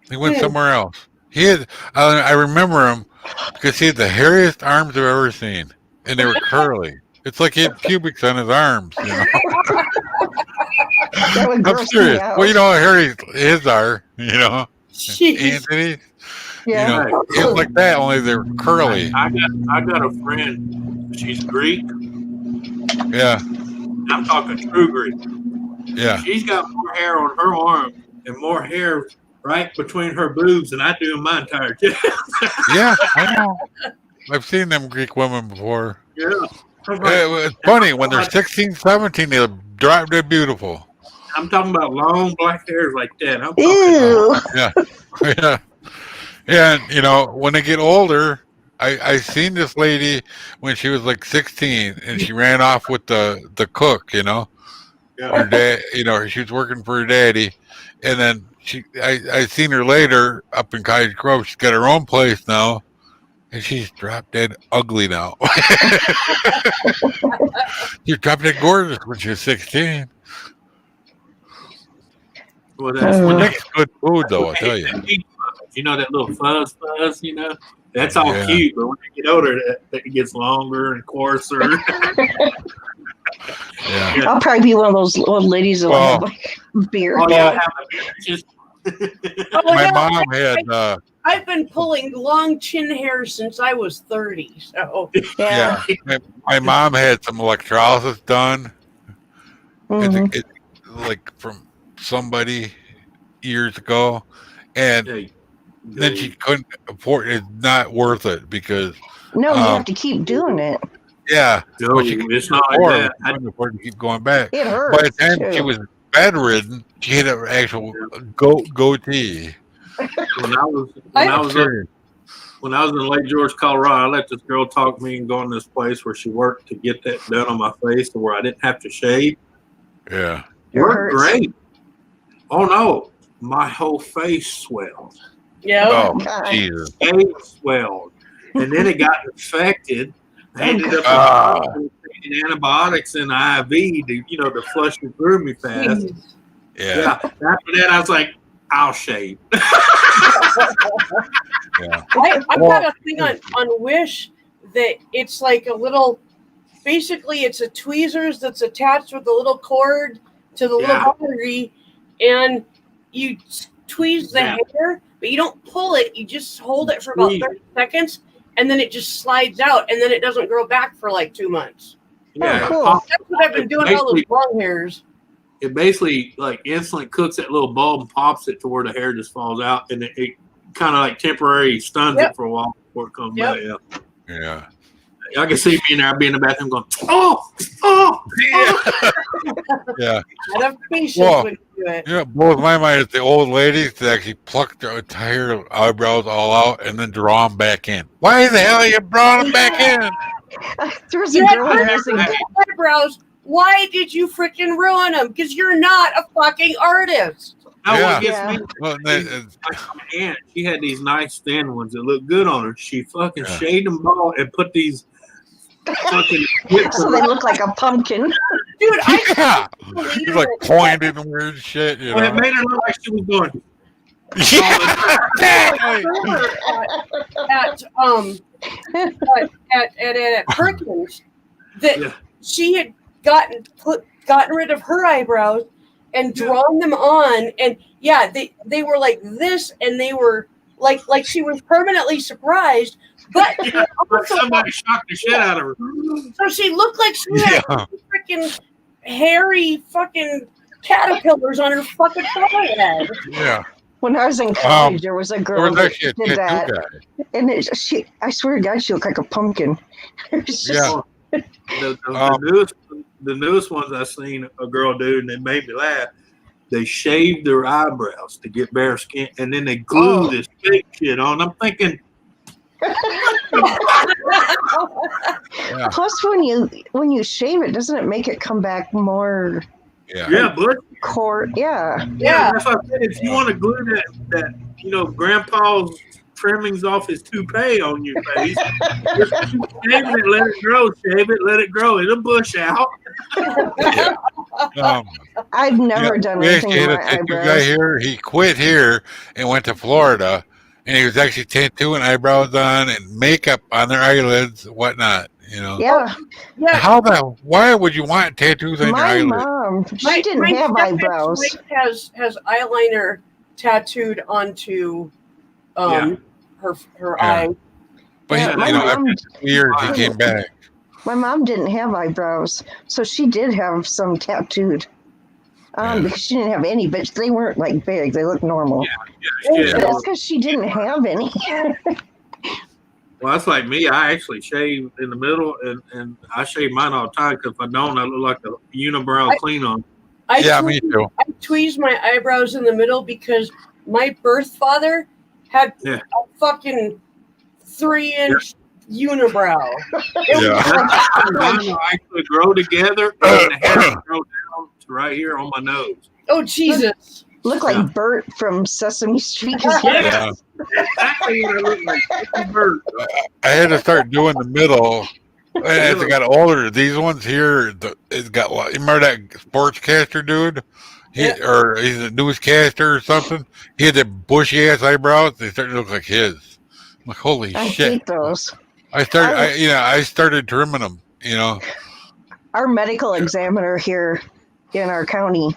He went somewhere else. He had, I remember him because he had the hairiest arms I've ever seen, and they were curly. It's like he had pubics on his arms. You know? That would I'm gross me serious. out. Well, you know how hairy his are. You know, Jeez. Anthony. Yeah. You know, it was like that, only they were curly. I got a friend. She's Greek. Yeah, I'm talking true Greek. yeah. She's got more hair on her arm and more hair right between her boobs than I do in my entire chest. Yeah, I know. I've seen them Greek women before. Yeah. It's funny when they're 16, 17, they're drop dead beautiful. I'm talking about long black hairs like that. I'm talking Ew. Yeah, yeah. And you know, when they get older, I seen this lady when she was like 16, and she ran off with the cook. You know, her dad. You know, she was working for her daddy, and then I seen her later up in Cottage Grove. She's got her own place now. And she's drop dead ugly now. She's drop dead gorgeous when she was 16. Well, It that's makes good food, though, I'll tell you. You know that little fuzz, you know? That's all Yeah. cute, but when they get older, that gets longer and coarser. Yeah. I'll probably be one of those old ladies that will have like beard. Oh, yeah, just Oh, My yeah, mom had, I've been pulling long chin hair since I was 30. So Yeah. my mom had some electrolysis done. Mhm. Like from somebody years ago. And then she couldn't afford it. It's not worth it because, No, you have to keep doing it. yeah. No, But she could it's not like afford, that. she couldn't afford to keep going back. It hurts. By the time she too. was bedridden, she had an actual goatee. When I was I'm serious. when I was in Lake George, Colorado, I let this girl talk me and go in this place where she worked to get that done on my face to where I didn't have to shave. Yeah. It Worked hurts. great. Oh no, my whole face swelled. yeah. Oh, God. Jesus. Face swelled, and then it got infected. I ended up Ah. taking antibiotics and IV to flush it through me fast. Yeah. Yeah. After that, I was like, I'll shave. Yeah. I got a thing on Wish that it's like a little, basically it's a tweezers that's attached with a little cord to the Yeah. little battery, and you tweeze the Yeah. hair, but you don't pull it. You just hold it for about Tweeze. 30 seconds, and then it just slides out, and then it doesn't grow back for like 2 months. Yeah. cool. That's what I've been doing all those long hairs. It basically like instantly cooks that little bulb and pops it to where the hair just falls out, and it kind of like temporary stuns Yep. it for a while before it comes Yep. back. Yeah. Yeah. I can see me and I be in the bathroom going, oh. Yeah. Out of patience Well, when you do it. You know, what blows my mind is the old ladies that actually pluck their entire eyebrows all out and then draw them back in. Why the hell are you drawing them back in? There was a You had girl using eyebrows. Why did you freaking ruin them? Because you're not a fucking artist. Now Yeah. what gets Yeah. me? Well, My aunt, she had these nice thin ones that looked good on her. She fucking Yeah. shaved them bald and put these fucking so they look like a pumpkin. Dude, I yeah. believe He's like it. pointed and weird shit, you Well, it know. made her look like she was going. Yeah, exactly. at Perkins that Yeah. she had gotten rid of her eyebrows and drawn them on, and yeah, they were like this, and they were like she was permanently surprised, but Yeah, like somebody shocked the shit out of her. so she looked like she had Yeah. freaking hairy fucking caterpillars on her fucking forehead. Yeah. When I was in college, there was a There girl was that actually a did that, tattoo guy. and I swear to God, she looked like a pumpkin. It was just, Yeah. The newest ones I seen a girl do, and it made me laugh. They shaved their eyebrows to get bare skin, and then they glue this fake shit on. I'm thinking, Yeah. Plus, when you shave it, doesn't it make it come back more Yeah. yeah, but Yeah. Yeah. that's what I said. If you want to glue that grandpa's trimmings off his toupee on your face, just keep shaving it, let it grow, shave it, let it grow. It'll bush out. Yeah. I've never done we anything actually to had my a tattoo guy eyebrows. here. He quit here and went to Florida, and he was actually tattooing eyebrows on and makeup on their eyelids, whatnot. You know. Yeah, Yeah. Why would you want tattoos on your my eyelids? mom, she didn't have stepdad's eyebrows. wife has eyeliner tattooed onto her Yeah. eye. But Yeah, my after mom- 2 years, he came back. My mom didn't have eyebrows, so she did have some tattooed. Yeah. Because she didn't have any, but they weren't like big. They looked normal. Yeah. But that's because she didn't have any. Well, that's like me. I actually shave in the middle, and I shave mine all the time because if I don't, I look like a unibrow clean on. Yeah, me too. I tweezed my eyebrows in the middle because my birth father had Yeah. a fucking 3-inch unibrow. Yeah. Mine will actually grow together, and the hair will grow down to right here on my nose. Oh Jesus! Look Yeah. like Bert from Sesame Street. 'Cause Yeah. Exactly what I look like. It's a bird. I had to start doing the middle. As I got older, these ones here, it's got. You remember that sportscaster dude? Or he's a newscaster or something. He had the bushy ass eyebrows. They started to look like his. I'm like, holy I shit! hate those. I started trimming them. You know. Our medical examiner here in our county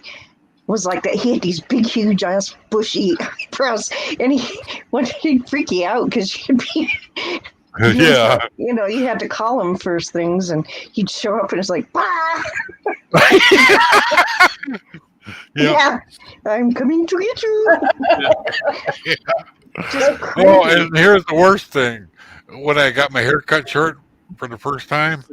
was like that. He had these big, huge ass bushy eyebrows, and he'd freak you out because you'd be, Yeah. you had to call him for things, and he'd show up and it's like, bah! Yeah, I'm coming to get you. Just crazy. Oh, and here's the worst thing. When I got my hair cut short for the first time,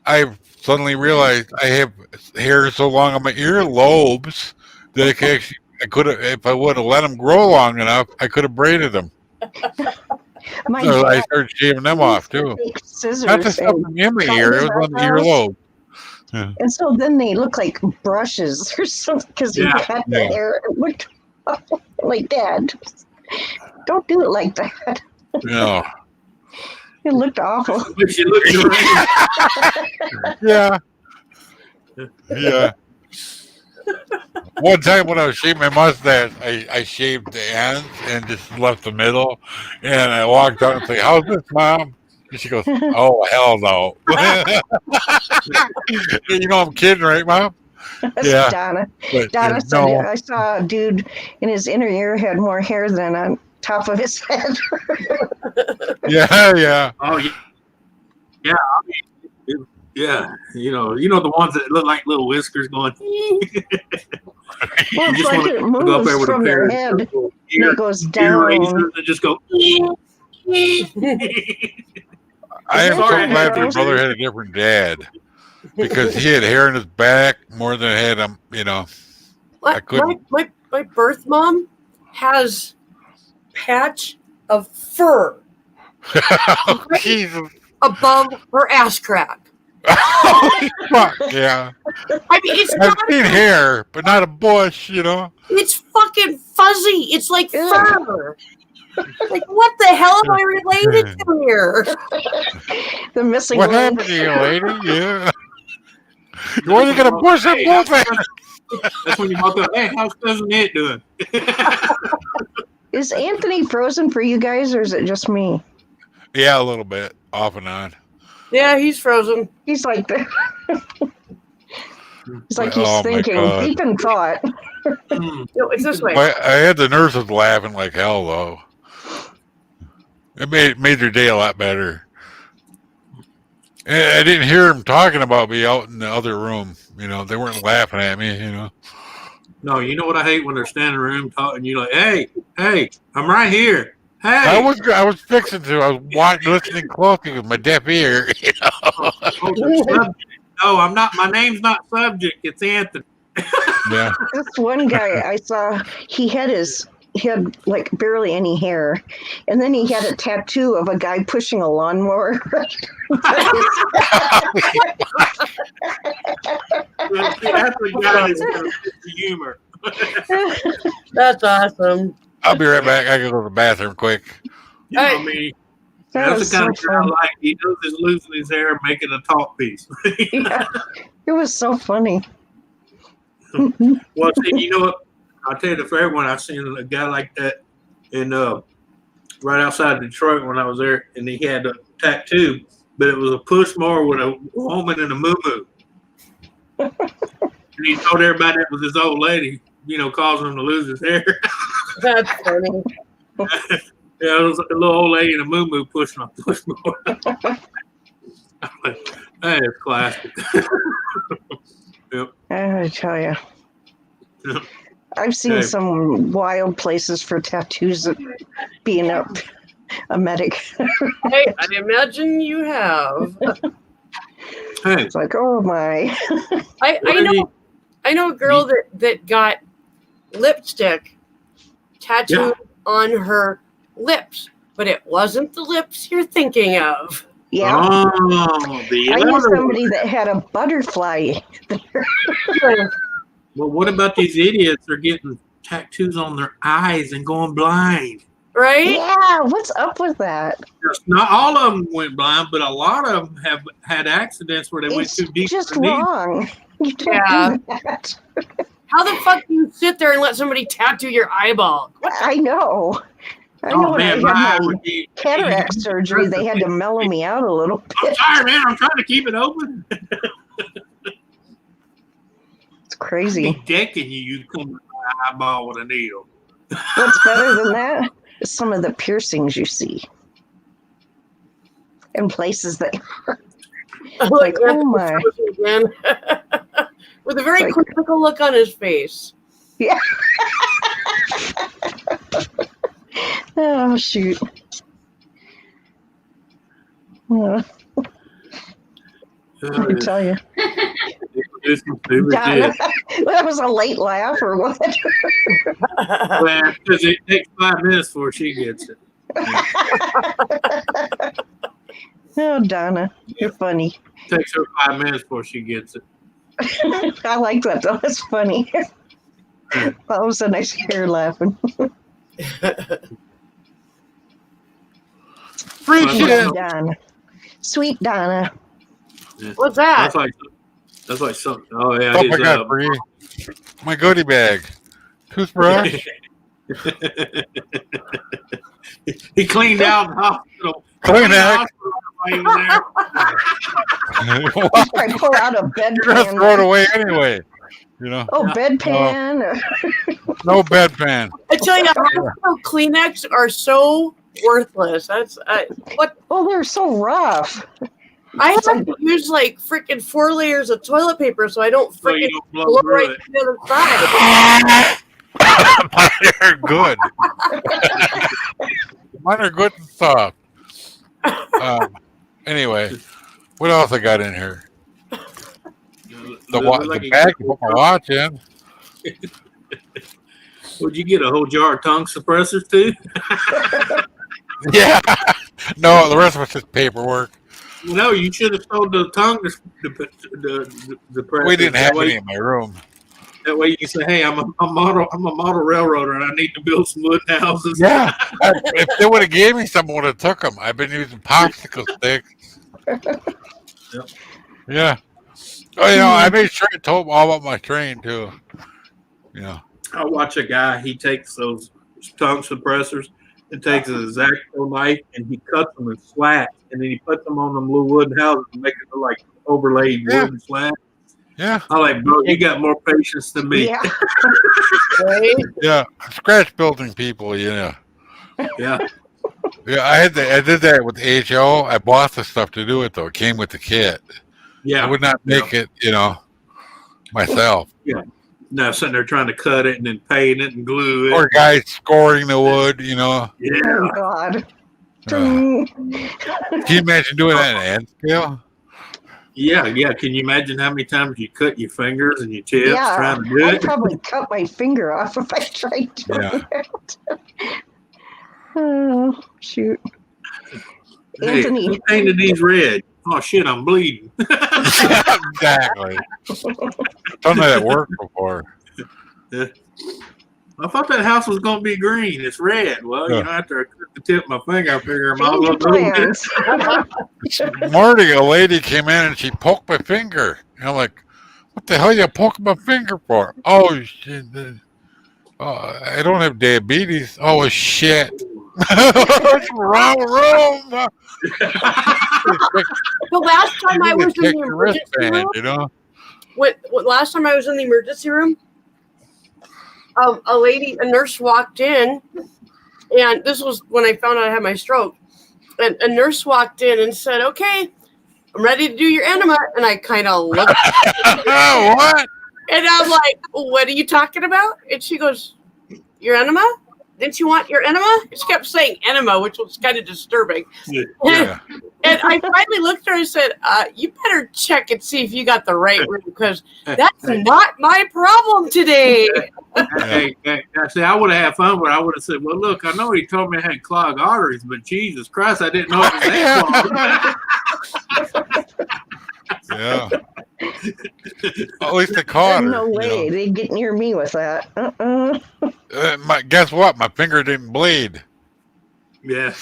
I suddenly realized I have hair so long on my earlobes that I could have, if I would have let them grow long enough, I could have braided them. My So I dad started shaving them off too. take scissors Not the stuff and in my cut ear; his it was on the eyebrows. earlobe. And so then they look like brushes or something because you Yeah. cut the hair. It looked like Dad. Don't do it like that. Yeah, It looked awful. But you look great. yeah, yeah. One time when I was shaving my mustache, I shaved the ends and just left the middle. And I walked out and said, "How's this, Mom?" And she goes, "Oh, hell no." You know I'm kidding, right, Mom? That's Yeah. Donna. But, Donna said, no. I saw a dude in his inner ear had more hair than on top of his head. Yeah. Oh yeah, yeah. I mean, yeah. You know the ones that look like little whiskers going. Well, You it's just like want it to go up there moves with a from pair their of head and ear it goes ear down. razors and just go. I am so Sorry, glad my Rose? brother had a different dad because he had hair in his back more than I had I couldn't. My birth mom has patch of fur Jesus. above her ass crack. Fuck, yeah. I mean, it's I've not. seen hair, but not a bush, It's fucking fuzzy. It's like Ew. fur. Like, what the hell am I related to here? The missing What link. happened to you, lady? Yeah. Why are you going to push them both in? That's when you walk up. Hey, how's cousin Ed doing? Is Anthony frozen for you guys, or is it just me? Yeah, a little bit, off and on. Yeah, he's frozen. He's like, he's like he's Oh, my thinking, God. deep in thought. Hmm. No, it's this way. I had the nurses laughing like hell, though. It made their day a lot better. And I didn't hear them talking about me out in the other room. They weren't laughing at me. No, you know what I hate when they're standing in the room talking. You're like, hey, I'm right here. Hey, I was fixing to. I was listening closely with my deaf ear. oh, the subject. No, I'm not. My name's not subject. It's Anthony. Yeah. This one guy I saw, he had like barely any hair, and then he had a tattoo of a guy pushing a lawnmower. That's the guy that's going to fit the humor. That's awesome. I'll be right back. I gotta go to the bathroom quick. You know, I mean, That that's was the kind so of guy I fun. like. He knows he's losing his hair and making a talk piece. Yeah, it was so funny. Well, see, you know what? I'll tell you the fair one. I seen a guy like that in right outside Detroit when I was there, and he had a tattoo, but it was a push more with a woman in a moo-moo. And he told everybody that was his old lady, causing him to lose his hair. That's funny. Yeah, it was a little old lady in a moo-moo pushing a push more. I'm like, that is classic. Yep. I tell you, Yep. I've seen Okay. some wild places for tattoos of being a medic. I imagine you have. Hey, It's like, oh my. I know a girl that got lipstick tattooed on her lips, but it wasn't the lips you're thinking of. Yeah. oh, the I knew other somebody that had a butterfly. Well, what about these idiots that are getting tattoos on their eyes and going blind? Right? Yeah, what's up with that? Not all of them went blind, but a lot of them have had accidents where they went It's too deep. just underneath. wrong. You don't Yeah. do that. How the fuck do you sit there and let somebody tattoo your eyeball? I know. I know Oh when I man, had my eye my would be cataract surgery, they had to mellow me out a little I'm bit. sorry, man. I'm trying to keep it open. It's crazy. Be decking you. You come to my eyeball with a needle. What's better than that is some of the piercings you see in places that like, oh my. Again. With a very Like- critical look on his face. Oh shoot. I can tell you. Do some stupid Donna, shit. that was a late laugh or what? Well, because it takes 5 minutes before she gets it. Oh, Donna, you're funny. It takes her 5 minutes before she gets it. I like that though. That's funny. All of a sudden I see her laughing. Free Well, shit. Donna. Sweet Donna. What's that? That's like something. Oh yeah, Oh my God, free. My goodie bag. Toothbrush. He cleaned out the hospital. Kleenex. He was there. I pull out a You're gonna throw it bedpan. away anyway. Oh, bedpan. No bedpan. I tell you, hospital Kleenex are so worthless. That's what Oh, they're so rough. I have to use like freaking 4 layers of toilet paper so I don't So you freaking don't blow blow through right it. to the other side. Mine are good. Mine are good and soft. Anyway, what else I got in here? Like The bag to put my watch in. Would you get a whole jar of tongue suppressors too? Yeah. No, the rest of it's just paperwork. No, you should have sold the tongue suppressors. We didn't have that way, any in my room. That way you can say, "Hey, I'm a model railroader, and I need to build some wooden houses." Yeah. If they would have gave me some, I would have took them. I've been using popsicle sticks. Yep. Yeah. Oh, I made sure I told them all about my train too. Yeah. I watch a guy. He takes those tongue suppressors and takes an X-Acto knife and he cuts them in slats, and then he puts them on them little wooden houses and makes it look like overlaid wooden slats. Yeah. I'm like, bro, you got more patience than me. Yeah. Right? Yeah. Scratch building people. Yeah. Yeah. I did that with HO. I bought the stuff to do it though. It came with the kit. Yeah. I would not make it, myself. Yeah. No, sitting there trying to cut it and then paint it and glue it. Or guys scoring the wood, Oh, Yeah. God. Can you imagine doing that in hand scale? Yeah. Can you imagine how many times you cut your fingers and your tips Yeah, trying to do I'd it? probably cut my finger off if I tried to. Yeah. Oh, shoot. Hey, Anthony. who painted these red? Oh shit, I'm bleeding. Exactly. Done that at work before. I thought that house was gonna be green. It's red. Well, Yeah. after I cut the tip of my finger, I figure I might Change as your well do it. plans. Morning, a lady came in and she poked my finger. And I'm like, what the hell you poking my finger for? Oh, shit. I don't have diabetes. Oh, shit. What's wrong room? The last time I was in Check the your emergency wristband, room, last time I was in the emergency room, a nurse walked in, and this was when I found out I had my stroke. And a nurse walked in and said, "Okay, I'm ready to do your enema." And I kind of looked, What? and I'm like, "What are you talking about?" And she goes, "Your enema? Didn't you want your enema?" She kept saying enema, which was kind of disturbing. Yeah. And I finally looked at her and said, "You better check and see if you got the right room, because that's not my problem today." Hey, see, I would have had fun, but I would have said, "Well, look, I know he told me I had clogged arteries, but Jesus Christ, I didn't know it was that clogged." Yeah. At least I caught her. No way. They'd get near me with that. Guess what? My finger didn't bleed. Yeah.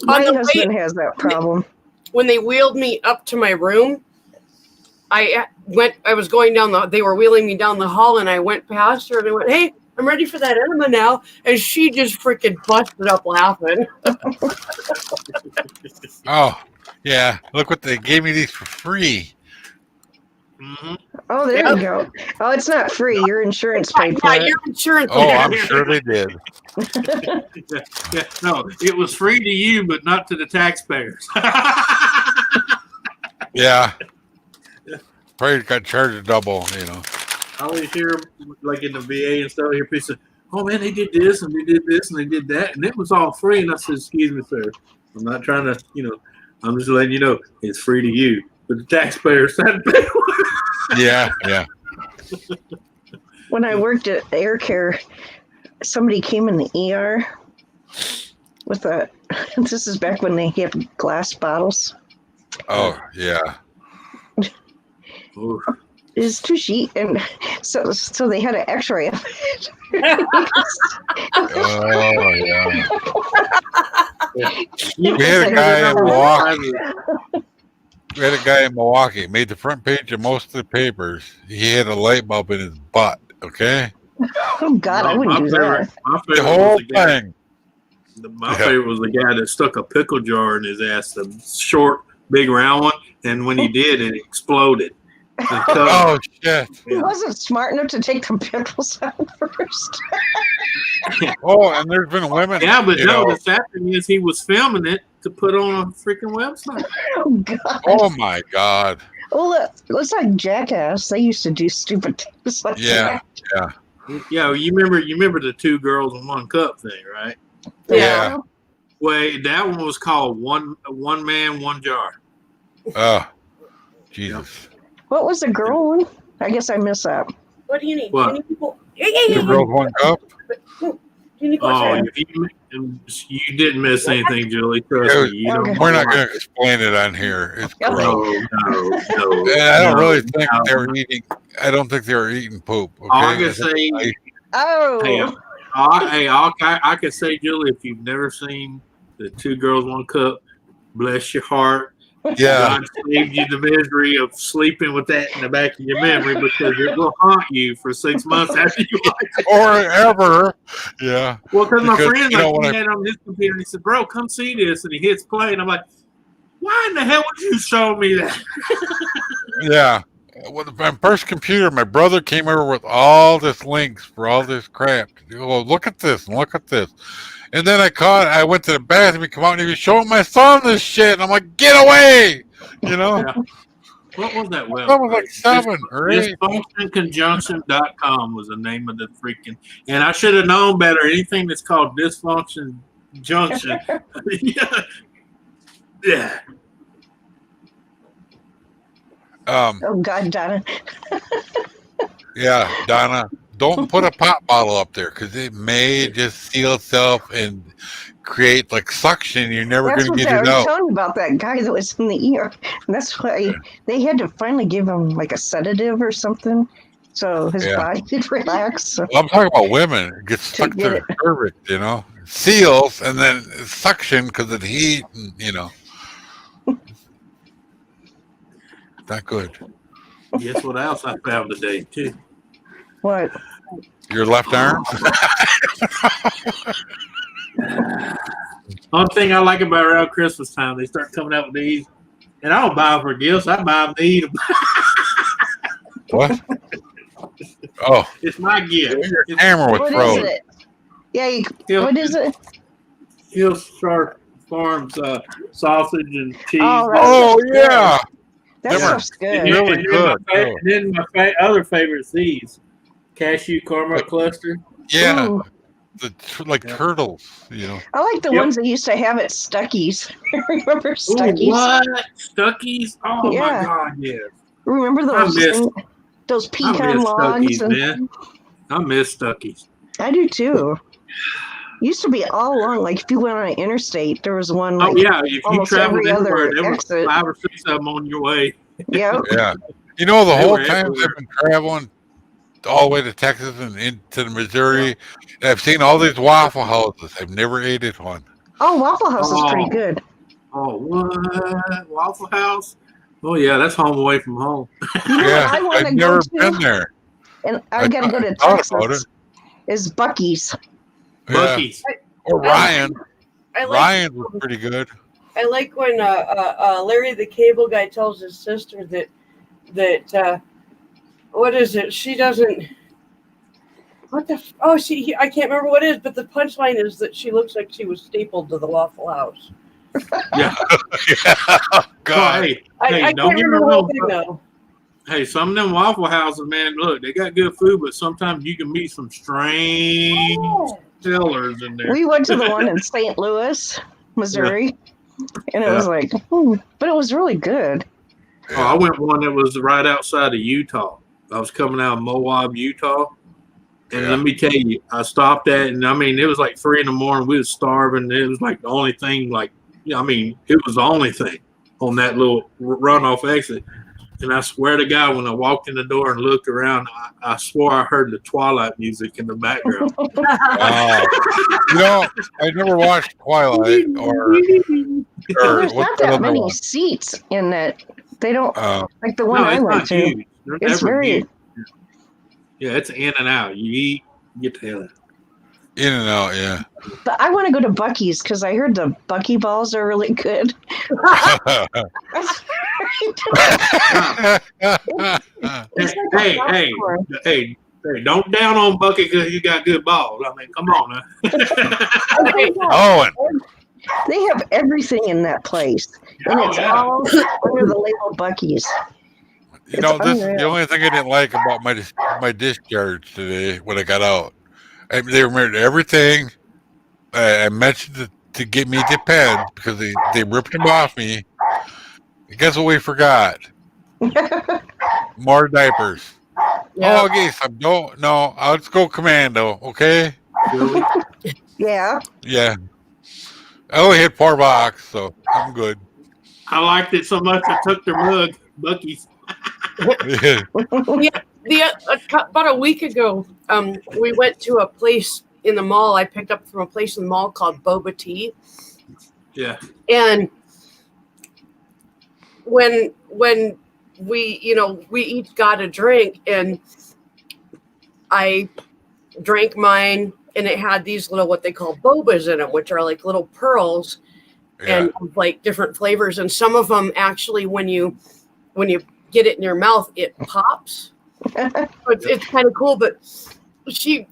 My the husband has that problem. When they wheeled me up to my room, I was going down they were wheeling me down the hall, and I went past her and I went, "Hey, I'm ready for that enema now." And she just freaking busted up laughing. Oh, yeah. Look what they gave me these for free. Mm-hmm. Oh, there you go. Oh, it's not free. Your insurance paid for Yeah, it. your insurance. Oh, I'm sure they did. Yeah, no, it was free to you, but not to the taxpayers. Yeah. Probably got charged double, I always hear, like in the VA and stuff, I hear people say, "Oh man, they did this and they did this and they did that, and it was all free." And I said, "Excuse me, sir, I'm not trying to, I'm just letting you know it's free to you, but the taxpayers had to pay for it." Yeah. When I worked at Air Care, somebody came in the ER with this is back when they had glass bottles. Oh, yeah. Ooh. It's too sheet, and so they had an X-ray of it. Oh, yeah. You We had a know, guy in I Milwaukee. was- We had a guy in Milwaukee. Made the front page of most of the papers. He had a light bulb in his butt. Okay, Oh God, I wouldn't do that. My the favorite whole was the guy. thing. My favorite was the guy that stuck a pickle jar in his ass, the short, big, round one, and when he did, it exploded. Oh shit! He wasn't smart enough to take the pickles out first. Oh, and there's been women. Yeah, but you no, know, the sad thing is he was filming it to put on a freaking website. Oh God. Oh my god! Well, it's like Jackass. They used to do stupid things like Yeah, that. yeah, Yeah, you remember the 2 girls in 1 cup thing, right? yeah. Well, that one was called one man, 1 jar. Oh, Jesus. What was the girl one? I guess I missed that. What do you need? What? Do you need people? Yeah. Two girls, one cup. Do you need Oh, questions? you didn't miss anything, Julie. Trust me. You Okay. don't We're not want- going to explain it on here. It's Okay. gross. No. And I don't no, really think no. they were eating. I don't think they were eating poop. Okay? All I can I think say, I- Oh, I can say, Julie, if you've never seen the Two Girls, One Cup, bless your heart. yeah. God saved you the misery of sleeping with that in the back of your memory because it will haunt you for 6 months after you watch it. Or ever. Yeah. Well, because my Because, friend you know, like, when he had it on his computer and he said, "Bro, come see this," and he hits play, and I'm like, "Why in the hell would you show me that?" Yeah. With my first computer, my brother came over with all this links for all this crap. Well, look at this and look at this. And then I went to the bathroom, he come out and he was showing my son this shit. And I'm like, get away! You know? Yeah. What was that? Well, That was like 7 or 8. Dysfunctionconjunction.com was the name of the freaking. And I should have known better. Anything that's called dysfunction junction. yeah. Yeah. oh God, Donna. Yeah, Donna, don't put a pop bottle up there because it may just seal itself and create like suction. You're never That's going to what get I it was out. telling you about that guy that was in the ER. And that's why they had to finally give him like a sedative or something, so his Yeah. body could relax. So, Well, I'm talking about women. It gets stuck to get the cervix, you know, it seals and then suction because of the heat, and you know, not good. Guess what else I found today, too? what? Your left arm. Only thing I like about around Christmas time, they start coming out with these. And I don't buy them for gifts. I buy them to eat them. What? Oh, It's my gift. your It's camera was What is frozen. it? Yeah, Hill, what is it? Hill Shark Farms sausage and cheese. Oh, that's- Oh yeah, That They were stuff's And good. really then good. And then my other favorite is these cashew caramel cluster. yeah. Ooh. The turtles, you know. I like the Yep. ones they used to have at Stuckey's. Remember Ooh, Stuckey's? what? Stuckies? Oh Yeah. my God, yes. Remember I those miss- those I pecan miss logs? Stuckies, man. I miss Stuckies. I do too. Used to be all along. Like if you went on an interstate, there was one. Like, Oh yeah, if you almost traveled every other anywhere, there were exit. 5 or 6 of them on your way. Yep. Yeah. You know, the They whole were time everywhere. I've been traveling all the way to Texas and into the Missouri, I've seen all these Waffle Houses. I've never ate at one. Oh, Waffle House is pretty Oh. good. Oh, what? Waffle House? Oh yeah, that's home away from home. You know Yeah, what I want I've to never go to, been there. and I got to go to thought about Texas. Is Bucky's. Yeah. Bucky's. Or Ryan. I like Ryan was pretty good. I like when Larry the Cable Guy tells his sister that what is it? She doesn't. What the? I can't remember what it is. But the punchline is that she looks like she was stapled to the Waffle House. Yeah. Oh, God. Hey, I hey, can't don't get me remember the whole wrong. thing though. Hey, some of them Waffle Houses, man, look, they got good food, but sometimes you can meet some strange sellers in there. We went to the one in St. Louis, Missouri, and it was like, but it was really good. Oh, I went one that was right outside of Utah. I was coming out of Moab, Utah. And Yeah. let me tell you, I stopped at, and I mean, it was like 3 a.m. We was starving. It was like the only thing, like, I mean, it was the only thing on that little runoff exit. And I swear to God, when I walked in the door and looked around, I swore I heard the Twilight music in the background. You know, I never watched Twilight or There's what's not that that other many one? seats in that. They don't like the one No, I it's went not to. huge. They're It's never very. huge. Yeah, it's in and out. You eat, get the hell out. In and Out, yeah. But I want to go to Bucky's because I heard the Bucky balls are really good. It's like a Hey, popcorn. hey, don't down on Bucket because you got good balls. I mean, come on now. Owen. They have everything in that place, and it's all under the label Bucky's. You know, It's this is unreal. the only thing I didn't like about my discharge today when I got out. They removed everything. I mentioned it to get me the pens because they ripped them off me. Guess what we forgot? More diapers. Yeah. Oh, okay. So no. Let's go commando. Okay. Really? Yeah. Yeah. I only had 4 box, so I'm good. I liked it so much I took their mug, Bucky's. Yeah. About a week ago, we went to a place in the mall. I picked up from a place in the mall called Boba Tea, Yeah. and when we we each got a drink, and I drank mine, and it had these little what they call bobas in them, which are like little pearls and like different flavors, and some of them actually when you get it in your mouth it pops. It's kind of cool, but she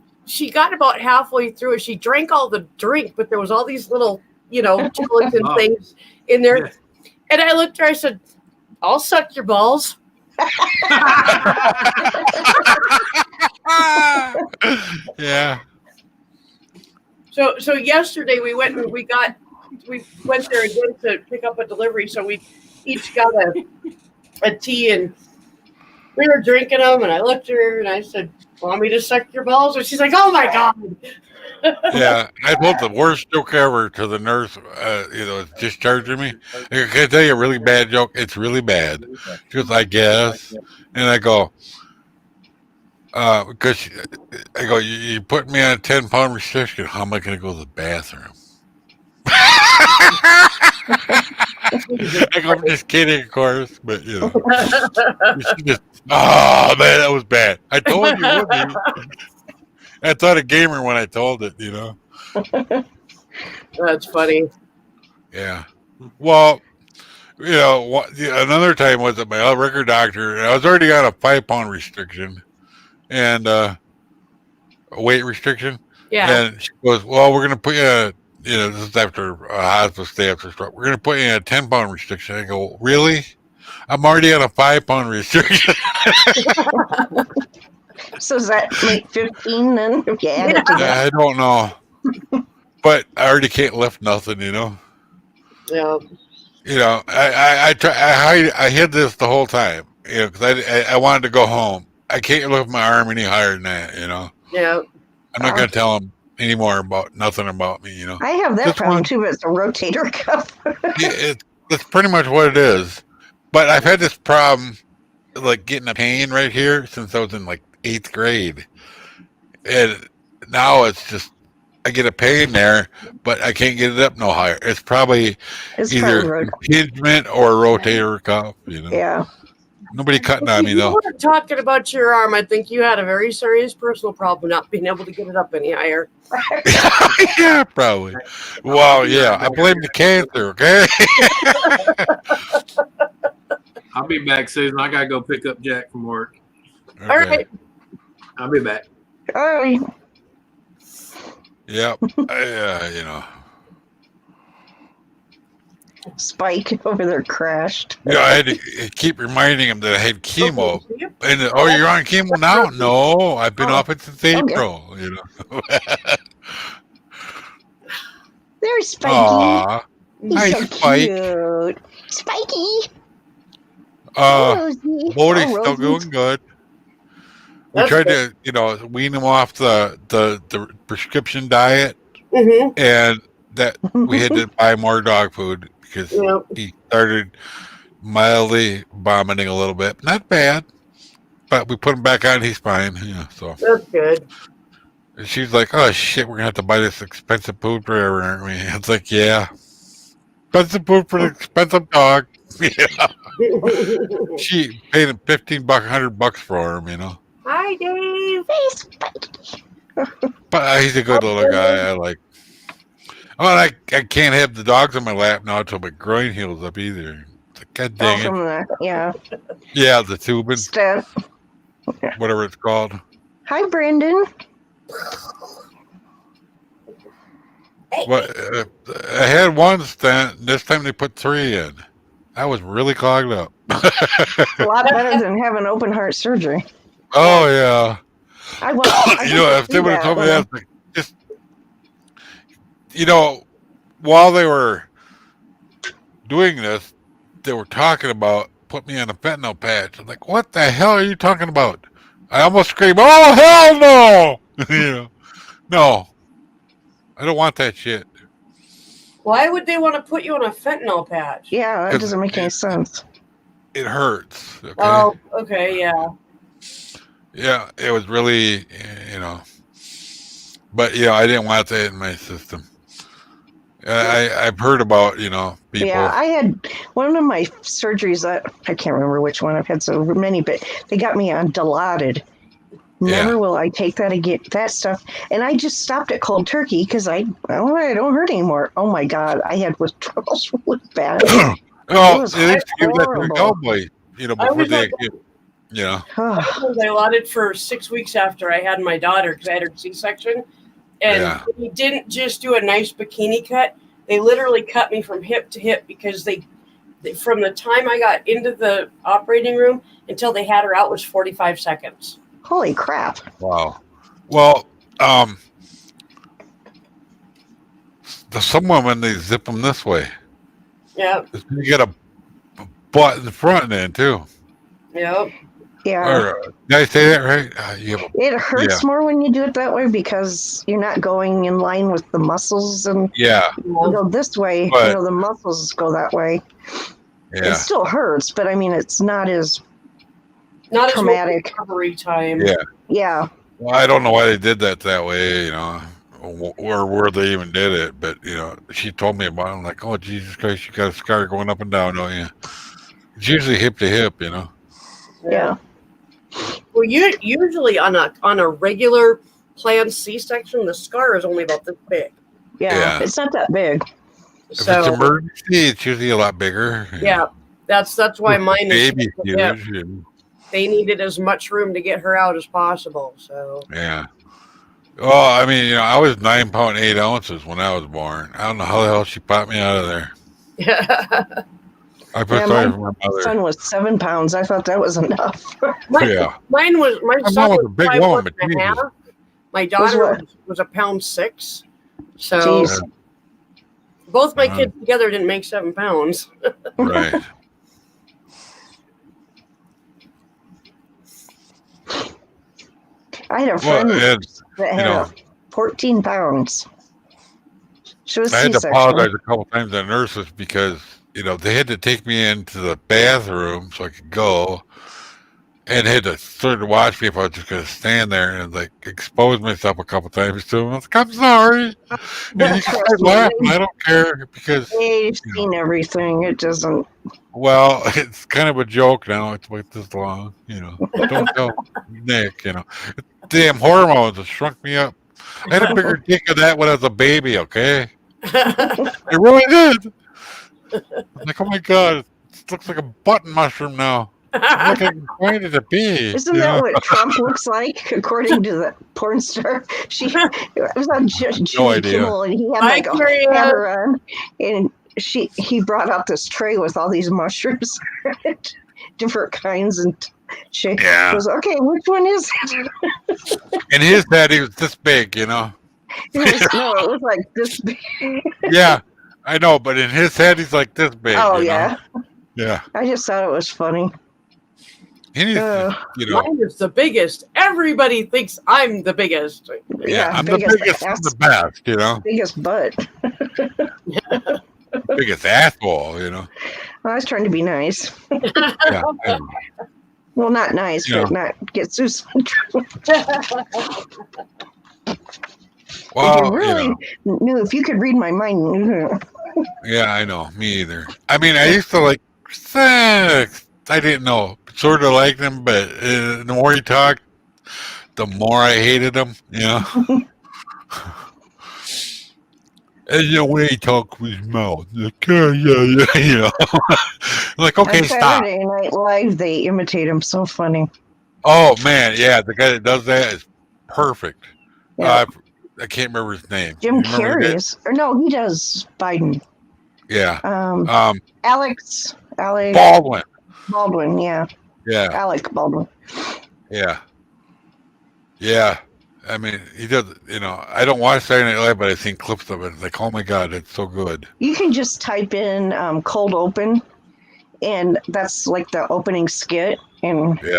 got about halfway through it. She drank all the drink, but there was all these little gelatin things in there. Yeah. And I looked at her, I said, I'll suck your balls. Yeah. So yesterday we went and we went there again to pick up a delivery. So we each got a tea, and we were drinking them, and I looked at her and I said, want me to suck your balls? And she's like, oh my God. Yeah, I told the worst joke ever to the nurse, discharging me. Can I tell you a really bad joke? It's really bad. She goes, I guess. And I go, because I go, you put me on a 10-pound restriction. How am I going to go to the bathroom? I go, I'm just kidding, of course, but she just, oh man, that was bad. I told you it would be. I thought a gamer when I told it, That's funny. Yeah. Well, another time was at my record doctor, and I was already on a 5-pound restriction and a weight restriction. Yeah. And she goes, well, we're going to put you this is after a hospital stay after stroke. We're going to put you in a 10-pound restriction. I go, really? I'm already on a 5-pound restriction. So does that make 15 then? If you add it together? I don't know. But I already can't lift nothing, Yeah. I hid this the whole time, because I wanted to go home. I can't lift my arm any higher than that, Yeah. I'm not going to tell them anymore about nothing about me, I have that This problem one- too, but it's a rotator cuff. That's pretty much what it is. But I've had this problem, like getting a pain right here since I was in like 8th grade. And now it's just, I get a pain there, but I can't get it up no higher. It's probably It's either probably impingement or a rotator cuff, yeah. Nobody cutting on me If you though. were talking about your arm, I think you had a very serious personal problem not being able to get it up any higher. Yeah, probably. Well, yeah, I blame the cancer, okay? I'll be back, Susan. I gotta go pick up Jack from work. All right. I'll be back. Oh, Yep. Spike over there crashed. I had to keep reminding him that I had chemo. And you're on chemo now? No, I've been off it since April. There's Spiky. Aw, He's hi, so Spike. cute. Spiky. Bodie's still Rosie. doing good. We That's tried to, wean him off the prescription diet, Mm-hmm. and that we had to buy more dog food because he started mildly vomiting a little bit. Not bad, but we put him back on. He's fine. So That's good. and she's like, "Oh shit, we're gonna have to buy this expensive food forever, aren't we?" It's like, "Yeah, expensive food for an expensive dog." She paid him $15, $100 for him. Hi, Dave. Hey, Spiky. But he's a good little guy. I like. Oh, and I can't have the dogs on my lap now until my groin heals up either. It's like, God dang it. From the, yeah. Yeah, the tubing, Stent. whatever it's called. Hi, Brandon. But I had one stent. This time they put 3 in. I was really clogged up. A lot better than having open heart surgery. Oh yeah. I If they would have told me that, like, just while they were doing this, they were talking about put me on a fentanyl patch. I'm like, what the hell are you talking about? I almost screamed, oh hell no! You know, no, I don't want that shit. Why would they want to put you on a fentanyl patch? Yeah, that 'Cause doesn't make any sense. It hurts. Okay. Oh, okay, yeah. Yeah, it was really, you know, but yeah, I didn't want that in my system. I've heard about, you know, people. Yeah, I had one of my surgeries. I can't remember which one. I've had so many, but they got me on Dilaudid. Never Yeah. will I take that again. That stuff, and I just stopped at cold turkey because I don't hurt anymore. Oh my God, I had withdrawals really bad. Oh, was they used to give that to the horrible. cowboy, you know, I before was they, like- you know. I was allotted for 6 weeks after I had my daughter because I had her C-section. And Yeah. they didn't just do a nice bikini cut. They literally cut me from hip to hip because they from the time I got into the operating room until they had her out was 45 seconds. Holy crap! Wow. Well, some women, they zip them this way. Yeah, You get a butt in the front end too. yeah. Yeah, Or, did I say that right? You have a, it hurts more when you do it that way because you're not going in line with the muscles, and yeah, you go this way. But- you know, the muscles go that way. It yeah, still hurts, but I mean, it's not as Not traumatic. as much recovery time. yeah. Yeah. Well, I don't know why they did that way, you know, or where they even did it. But you know, she told me about it. I'm like, oh Jesus Christ, you got a scar going up and down, don't you? It's usually hip to hip, you know. Yeah. Well, you usually on a regular planned C-section, the scar is only about this big. Yeah, Yeah. it's not that big. If So it's emergency, it's usually a lot bigger. yeah, that's why mine is. Baby Yeah. huge. And, They needed as much room to get her out as possible. So yeah. Well, I mean, you know, I was 9 pounds 8 ounces when I was born. I don't know how the hell she popped me out of there. yeah, I feel Yeah, sorry my for my mother. son was 7 pounds. I thought that was enough. Yeah. my My son mom was was a big 5'1" woman, and a Jesus. half. My daughter what? was 1.6 pounds. So Jeez. both my Uh-huh. kids together didn't make 7 pounds. Right. I had a Well, friend and that had know, 14 pounds. She was I had to C-section. apologize a couple times to nurses because, you know, they had to take me into the bathroom so I could go, and they had to sort of watch me if I was just going to stand there and like expose myself a couple times to them. I was like, I'm sorry. And you can start laughing. I don't care because, They've seen everything. It doesn't. well, it's kind of a joke now. It's like this long, you know. Don't tell Nick, you know. Damn hormones have shrunk me up. I had a bigger dick of that when I was a baby, okay? It really did. I'm like, oh my God, it looks like a button mushroom now. I'm like, I can find it to be. Isn't you that know? what Trump looks like, according to the porn star? It was on Jimmy idea. Kimmel, and he had Hi, like Carrie a Ann. hammer on, and he brought out this tray with all these mushrooms, different kinds, and she Yeah. goes, "Okay, which one is it?" In his head, he was this big, you know? It was like this big. Yeah, I know, but in his head, he's like this big. Oh you yeah, know? Yeah. I just thought it was funny. He needs to, you know. Mine is the biggest. Everybody thinks I'm the biggest. Yeah, I'm the biggest and the best, you know? biggest butt. Biggest asshole, you know? I was trying to be nice. Yeah. I know. Well, not nice, Yeah. but not get Susan in trouble. Well, If you really you knew, if you could read my mind, yeah, I know. Me either. I mean, I used to like sex. I didn't know. Sort of liked him, but the more he talked, the more I hated him, you know? And the way he talked with his mouth. Like, yeah, you know? Like, okay, on stop. Saturday Night Live, they imitate him. So funny. Oh, man, yeah, the guy that does that is perfect. Yeah. I can't remember his name. Jim You remember Carrey that? is, or no, he does Biden. Yeah. Alex Baldwin. Baldwin, yeah, Yeah, Alec Baldwin. yeah. Yeah. I mean, he does, you know, I don't watch Saturday Night Live, but I've seen clips of it. It's like, oh my God, it's so good. You can just type in cold open, and that's like the opening skit. And Yeah.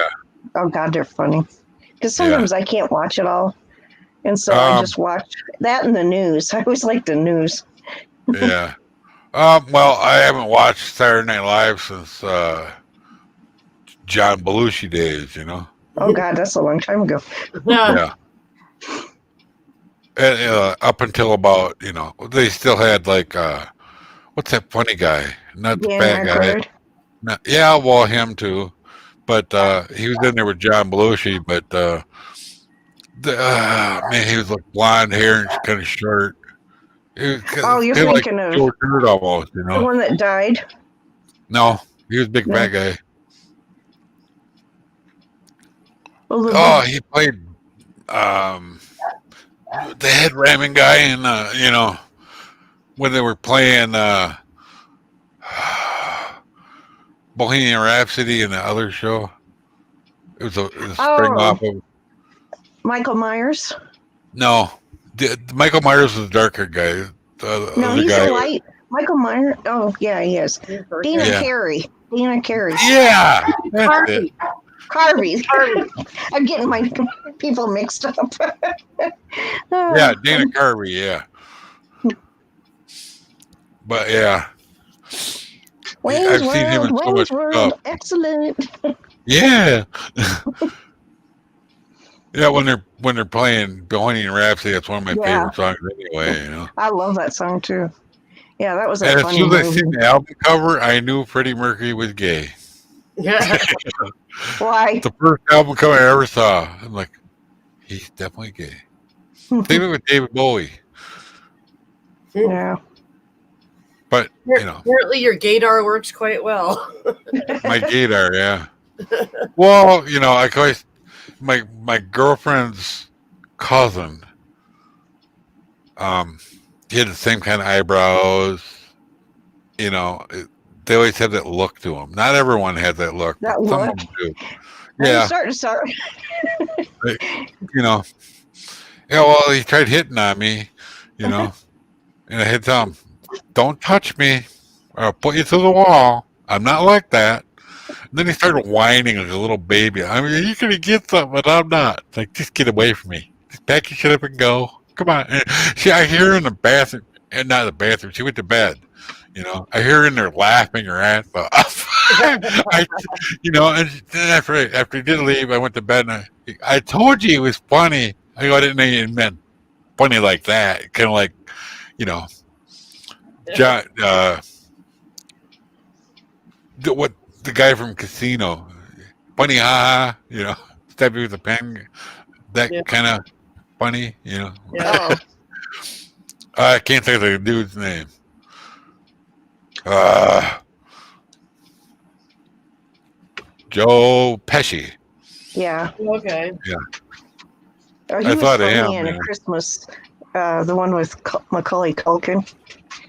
oh God, they're funny. Because sometimes I can't watch it all, and so I just watch that and the news. I always like the news. Yeah. Well, I haven't watched Saturday Night Live since John Belushi days, you know? Oh God, that's a long time ago. Yeah. And up until about, you know, they still had like, what's that funny guy? Not the Dan fat guy. Aykroyd. Not, yeah, well, him too. But he was in there with John Belushi, but man, he was like blonde hair and kind of short. It was Oh, you're kind of like thinking of George Hurt almost, you the know? one that died. No, he was a big No. fat guy. Oh, Oh, he played the head ramming guy in you know, when they were playing Bohemian Rhapsody and the other show. It was a spring off of Michael Myers. no. Michael Myers was the darker guy. The No, other he's guy a light. Michael Myers. Oh, yeah, he is. Dana Yeah. Carey. Dana Carey. Yeah, that's it. Harvey. Harvey. I'm getting my people mixed up. Yeah, Dana Carvey. Yeah, but yeah, Wayne's I've seen him in World, so much Wayne's World. stuff. Excellent. Yeah. Yeah, when they're playing Bohemian Rhapsody, that's one of my favorite songs anyway. You know. I love that song too. Yeah, that was a And as funny soon as I movie. seen the album cover, I knew Freddie Mercury was gay. Yeah. Why? The first album cover I ever saw, I'm like, he's definitely gay. Same with David Bowie, Yeah. but you know, Apparently your gaydar works quite well. my gaydar, yeah. Well, you know, I always my girlfriend's cousin, he had the same kind of eyebrows. You know, they always had that look to them. Not everyone had that look, That but some look? of them do. I'm Yeah, starting to start. you know. Yeah, well, he tried hitting on me, you know, and I had to tell him, "Don't touch me, or I'll put you to the wall. I'm not like that." And then he started whining like a little baby. I mean, you're gonna get something, but I'm not. Like, just get away from me. Just pack your shit up and go. Come on. And I hear her in the bathroom, and not the bathroom. She went to bed. You know, I hear her in there laughing her ass off. You know, and then after he did leave, I went to bed and I told you he was funny. I didn't know he meant funny like that. Kind of like, you know, John, what the guy from Casino, funny, ha, you know, stab you with a pen, that kind of funny, you know. Yeah. I can't think of the dude's name. Joe Pesci. Yeah. Okay. Yeah. Oh, he I was thought of funny him, in yeah. A Christmas, the one with Macaulay Culkin.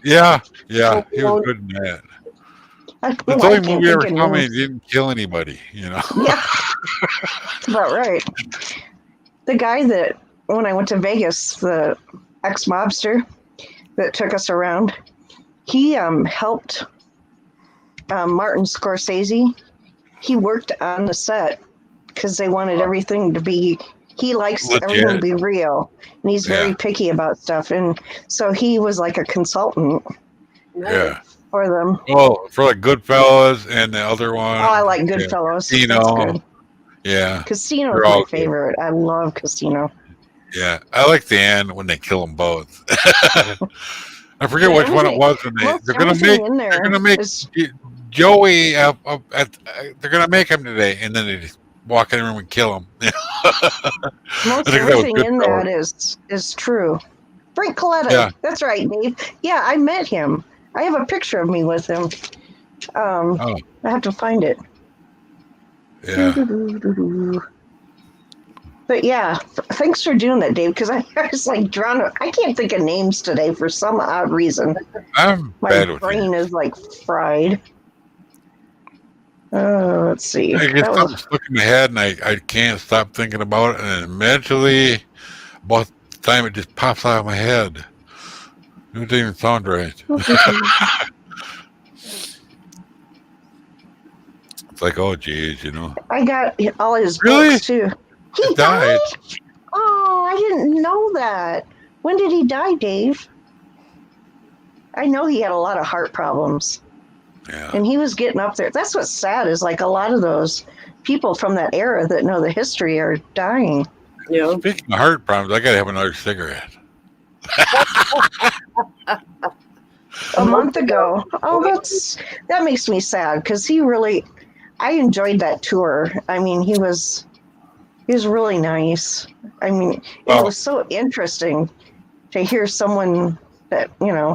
Yeah, he was good in that. That's It's the only movie I ever saw me he didn't kill anybody, you know. Yeah. That's about right. The guy that, when I went to Vegas, the ex-mobster that took us around, he helped Martin Scorsese. He worked on the set because they wanted everything to be, he likes everything to be real. And he's very picky about stuff. And so he was like a consultant for them. Oh, for like Goodfellas and the other one. Oh, I like Goodfellas. Casino. That's good. Yeah. Casino is my favorite. I love Casino. Yeah. I like the end when they kill them both. I forget which one it was. And they're gonna make Joey. They're gonna make him today, and then they just walk in the room and kill him. Most everything in that is true. Frank Coletta. Yeah. That's right, Dave. Yeah, I met him. I have a picture of me with him. I have to find it. Yeah. But yeah, thanks for doing that, Dave, because I was like I can't think of names today for some odd reason. My brain is like fried. Let's see. I get something stuck in my head, and I can't stop thinking about it, and eventually, about the time it just pops out of my head. It doesn't even sound right. It's like, oh, geez, you know. I got all his Really? books too. He It died? died. Oh, I didn't know that. When did he die, Dave? I know he had a lot of heart problems, Yeah. and he was getting up there. That's what's sad is like a lot of those people from that era that know the history are dying. Yeah. Speaking of heart problems, I got to have another cigarette. A month ago. Oh, that makes me sad because I enjoyed that tour. I mean, he was really nice. I mean, and Well- it was so interesting to hear someone that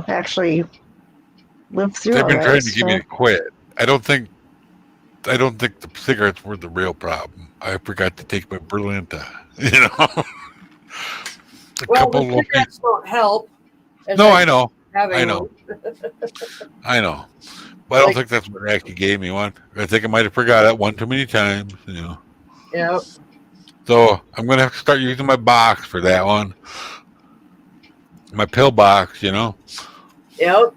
actually lived through They've all been that trying to get me to stuff. quit. I don't think the cigarettes were the real problem. I forgot to take my Berlinta. You know, a Well, couple the little cigarettes don't help. as No, I I know, having I know. one. I know. But I don't Like- think that's what actually gave me one. I think I might have forgot it one too many times. You know. Yeah. So I'm gonna have to start using my box for that one. My pill box, you know. Yep.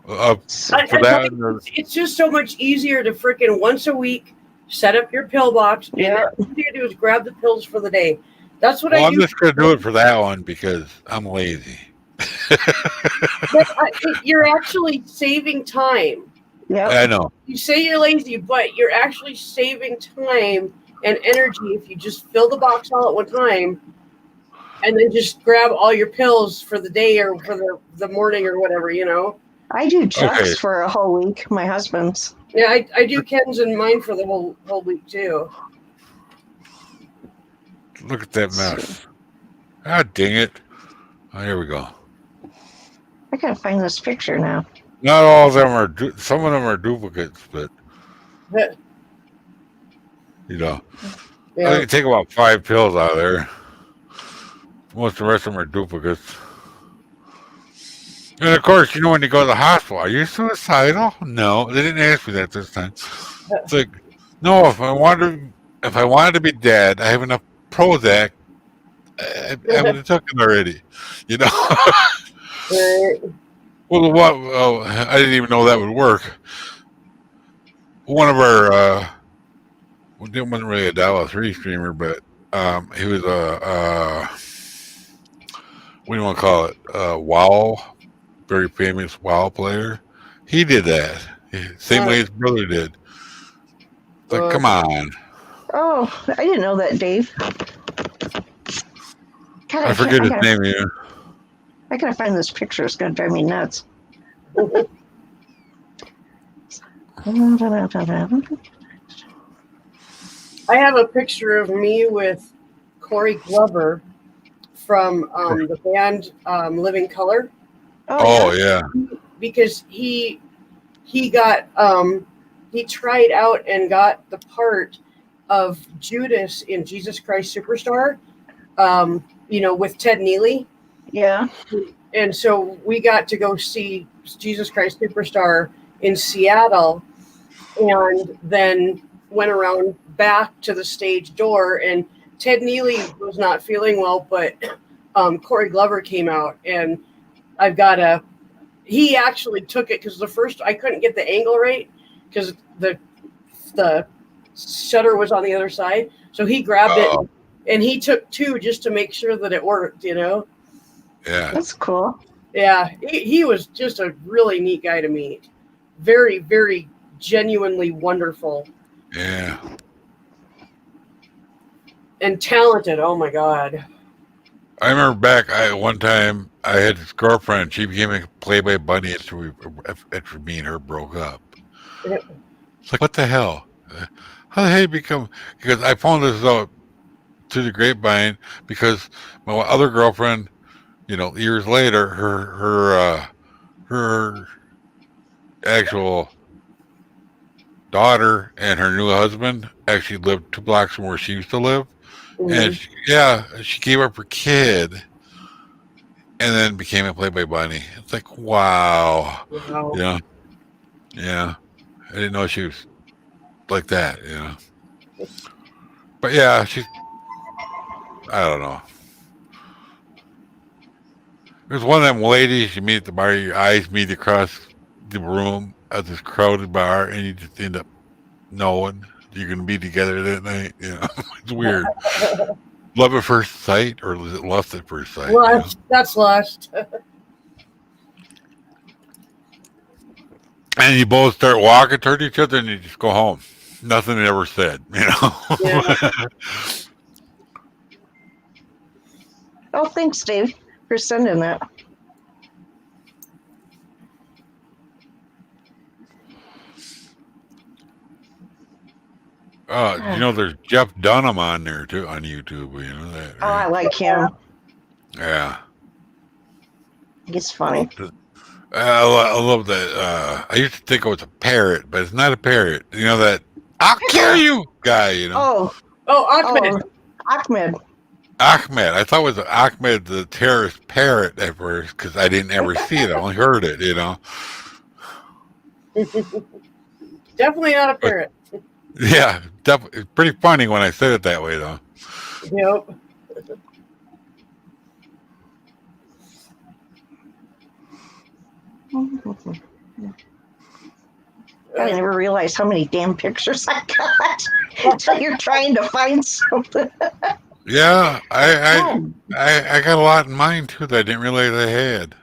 For that. It's just so much easier to freaking once a week set up your pill box, and Yeah. all you do is grab the pills for the day. That's what Well, I I'm do. just gonna do it for that one because I'm lazy. But you're actually saving time. Yep. I know. You say you're lazy, but you're actually saving time and energy if you just fill the box all at one time and then just grab all your pills for the day or for the morning or whatever, you know. I do Chuck's Okay. for a whole week. My husband's. Yeah, I do Ken's and mine for the whole week too. Look at that mess. Ah, dang it. Oh, here we go. I gotta find this picture now. Not all of them are. Some of them are duplicates, but you know, I Yeah. can take about 5 pills out of there. Most of the rest of them are duplicates. And of course, you know, when you go to the hospital, are you suicidal? No, they didn't ask me that this time. It's like, no, if I wanted to be dead, I have enough Prozac. I would have took it already. You know. Right. Well, I didn't even know that would work. One of our, wasn't really a Dallas 3 streamer, but he was what do you want to call it? WoW, very famous WoW player. He did that. Same way his brother did. It's like, come on. Oh, I didn't know that, Dave. God, I forget his name. Yeah. I gotta find this picture. It's gonna drive me nuts. I have a picture of me with Corey Glover from the band Living Color. Oh yeah. Because he got he tried out and got the part of Judas in Jesus Christ Superstar, you know, with Ted Neely. Yeah. And so we got to go see Jesus Christ Superstar in Seattle, and then went around back to the stage door, and Ted Neely was not feeling well, but Corey Glover came out, and he actually took it because I couldn't get the angle right because the shutter was on the other side. So he grabbed it and he took 2 just to make sure that it worked, you know? Yeah. That's cool. Yeah. He was just a really neat guy to meet. Very, very genuinely wonderful. Yeah. And talented. Oh my God. I remember back one time I had this girlfriend. She became a Playboy bunny after me and her broke up. Yeah. It's like, what the hell? How the hell you become? Because I found this out to the grapevine because my other girlfriend, you know, years later, her actual daughter and her new husband actually lived 2 blocks from where she used to live. And she gave up her kid and then became a Playboy bunny. It's like, wow. Wow. You know? Yeah. I didn't know she was like that, you know. But yeah, I don't know. There's one of them ladies you meet at the bar, your eyes meet across the room at this crowded bar, and you just end up knowing you're going to be together that night. It's weird. Love at first sight, or is it lust at first sight? Lust. That's lust. And you both start walking toward each other, and you just go home. Nothing ever said. Yeah. Oh, thanks, Dave, for sending that. There's Jeff Dunham on there too on YouTube. That. Oh, I Right? like him. Yeah. He's funny. I love that. I used to think it was a parrot, but it's not a parrot. That "I'll kill you" guy. Oh, Ahmed. Ahmed. Ahmed. I thought it was Ahmed the terrorist parrot at first because I didn't ever see it. I only heard it. Definitely not a parrot. Yeah, it's pretty funny when I said it that way, though. Yep. I never realized how many damn pictures I got. So you're trying to find something. Yeah, I got a lot in mind too that I didn't realize I had.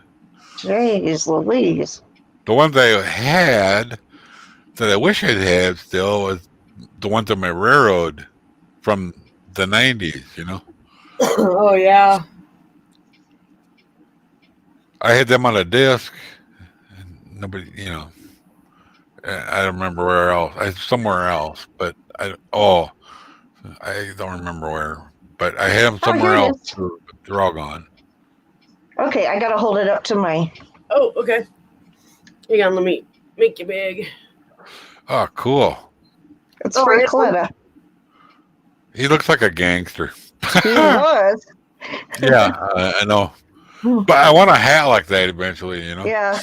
Jeez Louise. The ones I had that I wish I'd had still was the ones on my railroad from the 90s. Oh yeah. I had them on a disc. And nobody, I don't remember where else. Somewhere else, but I don't remember where. But I had them somewhere else. They're all gone. Okay, I gotta hold it up to my. Oh, okay. Hang on, let me make you big. Oh, cool. It's Frank Coletta. He looks like a gangster. He was. Yeah, I know. But I want a hat like that eventually, Yeah.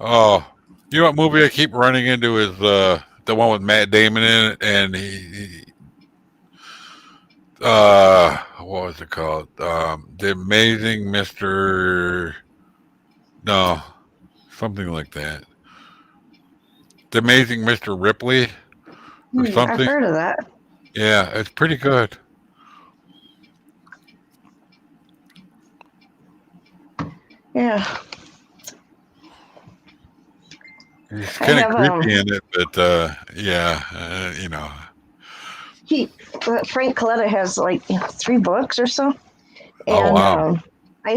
Oh, you know what movie I keep running into is the one with Matt Damon in it, and he what was it called? The Amazing Mr. No, something like that. The Amazing Mr. Ripley or something. I've heard of that. Yeah, it's pretty good. Yeah. He's kind of creepy in it, but Frank Coletta has like 3 books or so. And, oh wow! I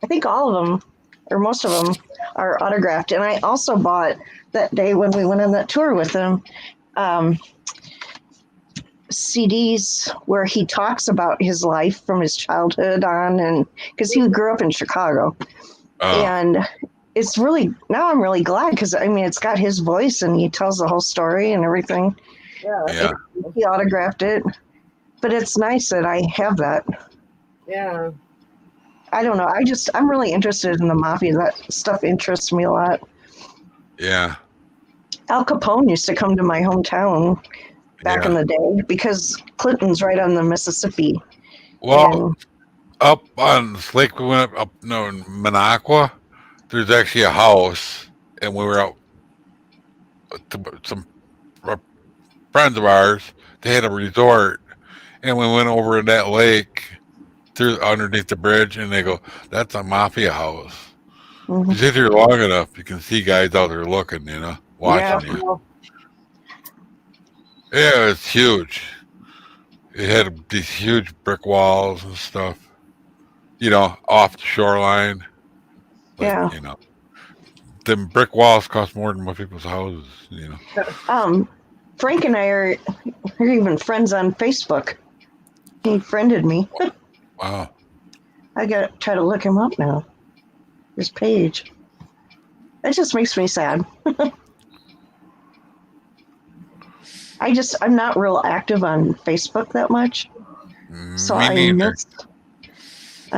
think all of them, or most of them, are autographed. And I also bought that day when we went on that tour with him, CDs where he talks about his life from his childhood on, and because he grew up in Chicago. And it's really, now I'm really glad because it's got his voice and he tells the whole story and everything. Yeah. He autographed it, but it's nice that I have that. Yeah. I don't know. I'm really interested in the mafia. That stuff interests me a lot. Yeah. Al Capone used to come to my hometown back in the day because Clinton's right on the Mississippi. Well, up on this lake we went up in Minocqua, there's actually a house, and we were out to some friends of ours. They had a resort, and we went over in that lake through underneath the bridge, and they go, "That's a mafia house." Mm-hmm. You sit here long enough, you can see guys out there looking, watching you. Yeah, it's huge. It had these huge brick walls and stuff, off the shoreline. Like, the brick walls cost more than most people's houses, Frank and I are even friends on Facebook. He friended me. Wow. I got to try to look him up now. His page. That just makes me sad. I'm not real active on Facebook that much. So I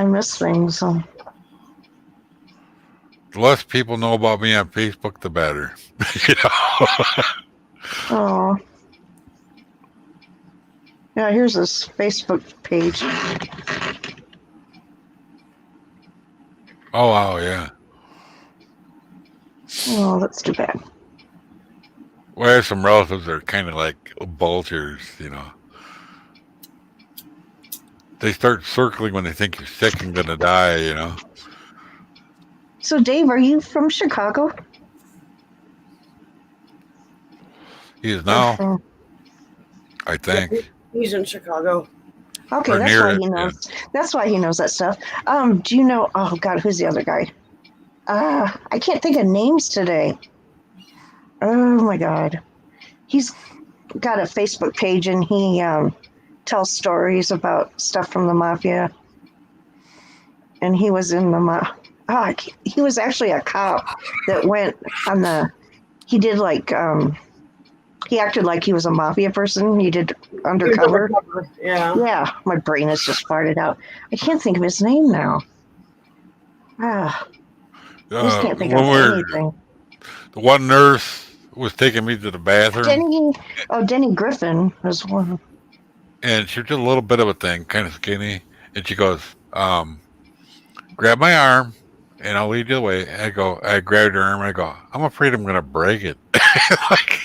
miss things. So. The less people know about me on Facebook, the better. Oh. Yeah, here's this Facebook page. Oh, wow, yeah. Oh, that's too bad. Well, I have some relatives that are kind of like vultures, you know. They start circling when they think you're sick and gonna die, you know. So, Dave, are you from Chicago? He is Or now, from- I Yeah, think, he's in Chicago. Okay, or that's near why it. he Yeah. knows. That's why he knows that stuff. Do you know? Oh God, who's the other guy? I can't think of names today. Oh my God, he's got a Facebook page and he tells stories about stuff from the mafia. And he was in the he was actually a cop that went on the. He did like he acted like he was a mafia person. He did undercover. Yeah. Yeah, my brain has just farted out. I can't think of his name now. Ah, I just can't think of When we're anything. the one nurse was taking me to the bathroom, Denny Griffin was one. and she did a little bit of a thing, kind of skinny, and she goes, "Grab my arm, and I'll lead you away." I grabbed her arm, and I go, "I'm afraid I'm gonna break it." like,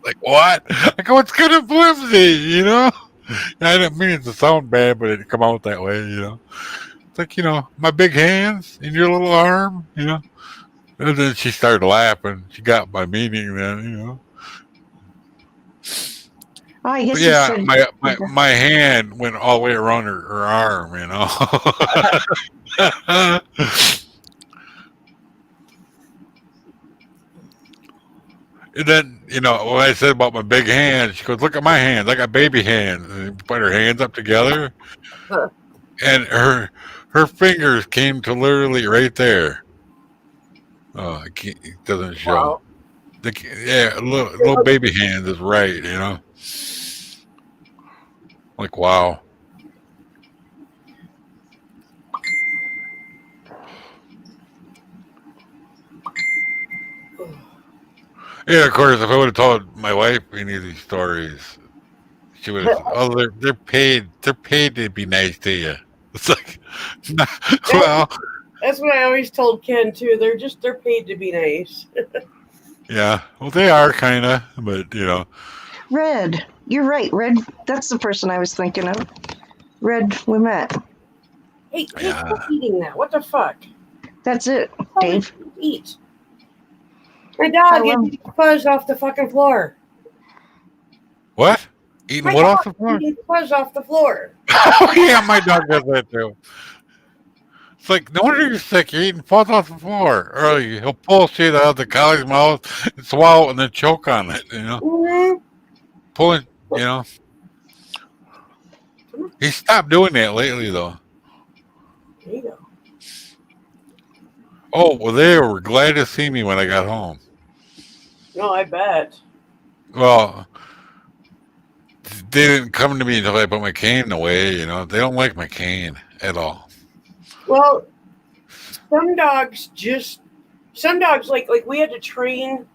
like what? I go, "It's gonna flimsy, you know." And I didn't mean it to sound bad, but it come out that way, you know. It's like, my big hands and your little arm, you know. And then she started laughing. She got my meaning then, you know. Oh, I But guess he yeah, said. my hand went all the way around her arm, you know. And then, when I said about my big hands, she goes, "Look at my hands. I got baby hands." And she put her hands up together, and her fingers came to literally right there. Oh, it doesn't show. Wow. Yeah, little baby hands is right, you know. Like, wow. Yeah, of course. If I would have told my wife any of these stories, she would have said, "Oh, they're paid. They're paid to be nice to you." It's like, well, That's what I always told Ken too. They're paid to be nice. yeah. Well, they are kind of, but Red. You're right. Red. That's the person I was thinking of. Red. We met. Hey, yeah. stop eating that. What the fuck? That's it, Dave. Eat. My dog love- is eating fuzz off the fucking floor. What? Eating My what dog off the floor? eating fuzz off the floor. Oh yeah, my dog does that too. It's like, no wonder you're sick. You're eating fuzz off the floor. Or he'll pull shit out of the collie's mouth, and swallow it, and then choke on it. Mm-hmm. Pulling. He stopped doing that lately, though. There you go. Oh, well, they were glad to see me when I got home. No, I bet. Well, they didn't come to me until I put my cane away. They don't like my cane at all. Well, some dogs like we had to train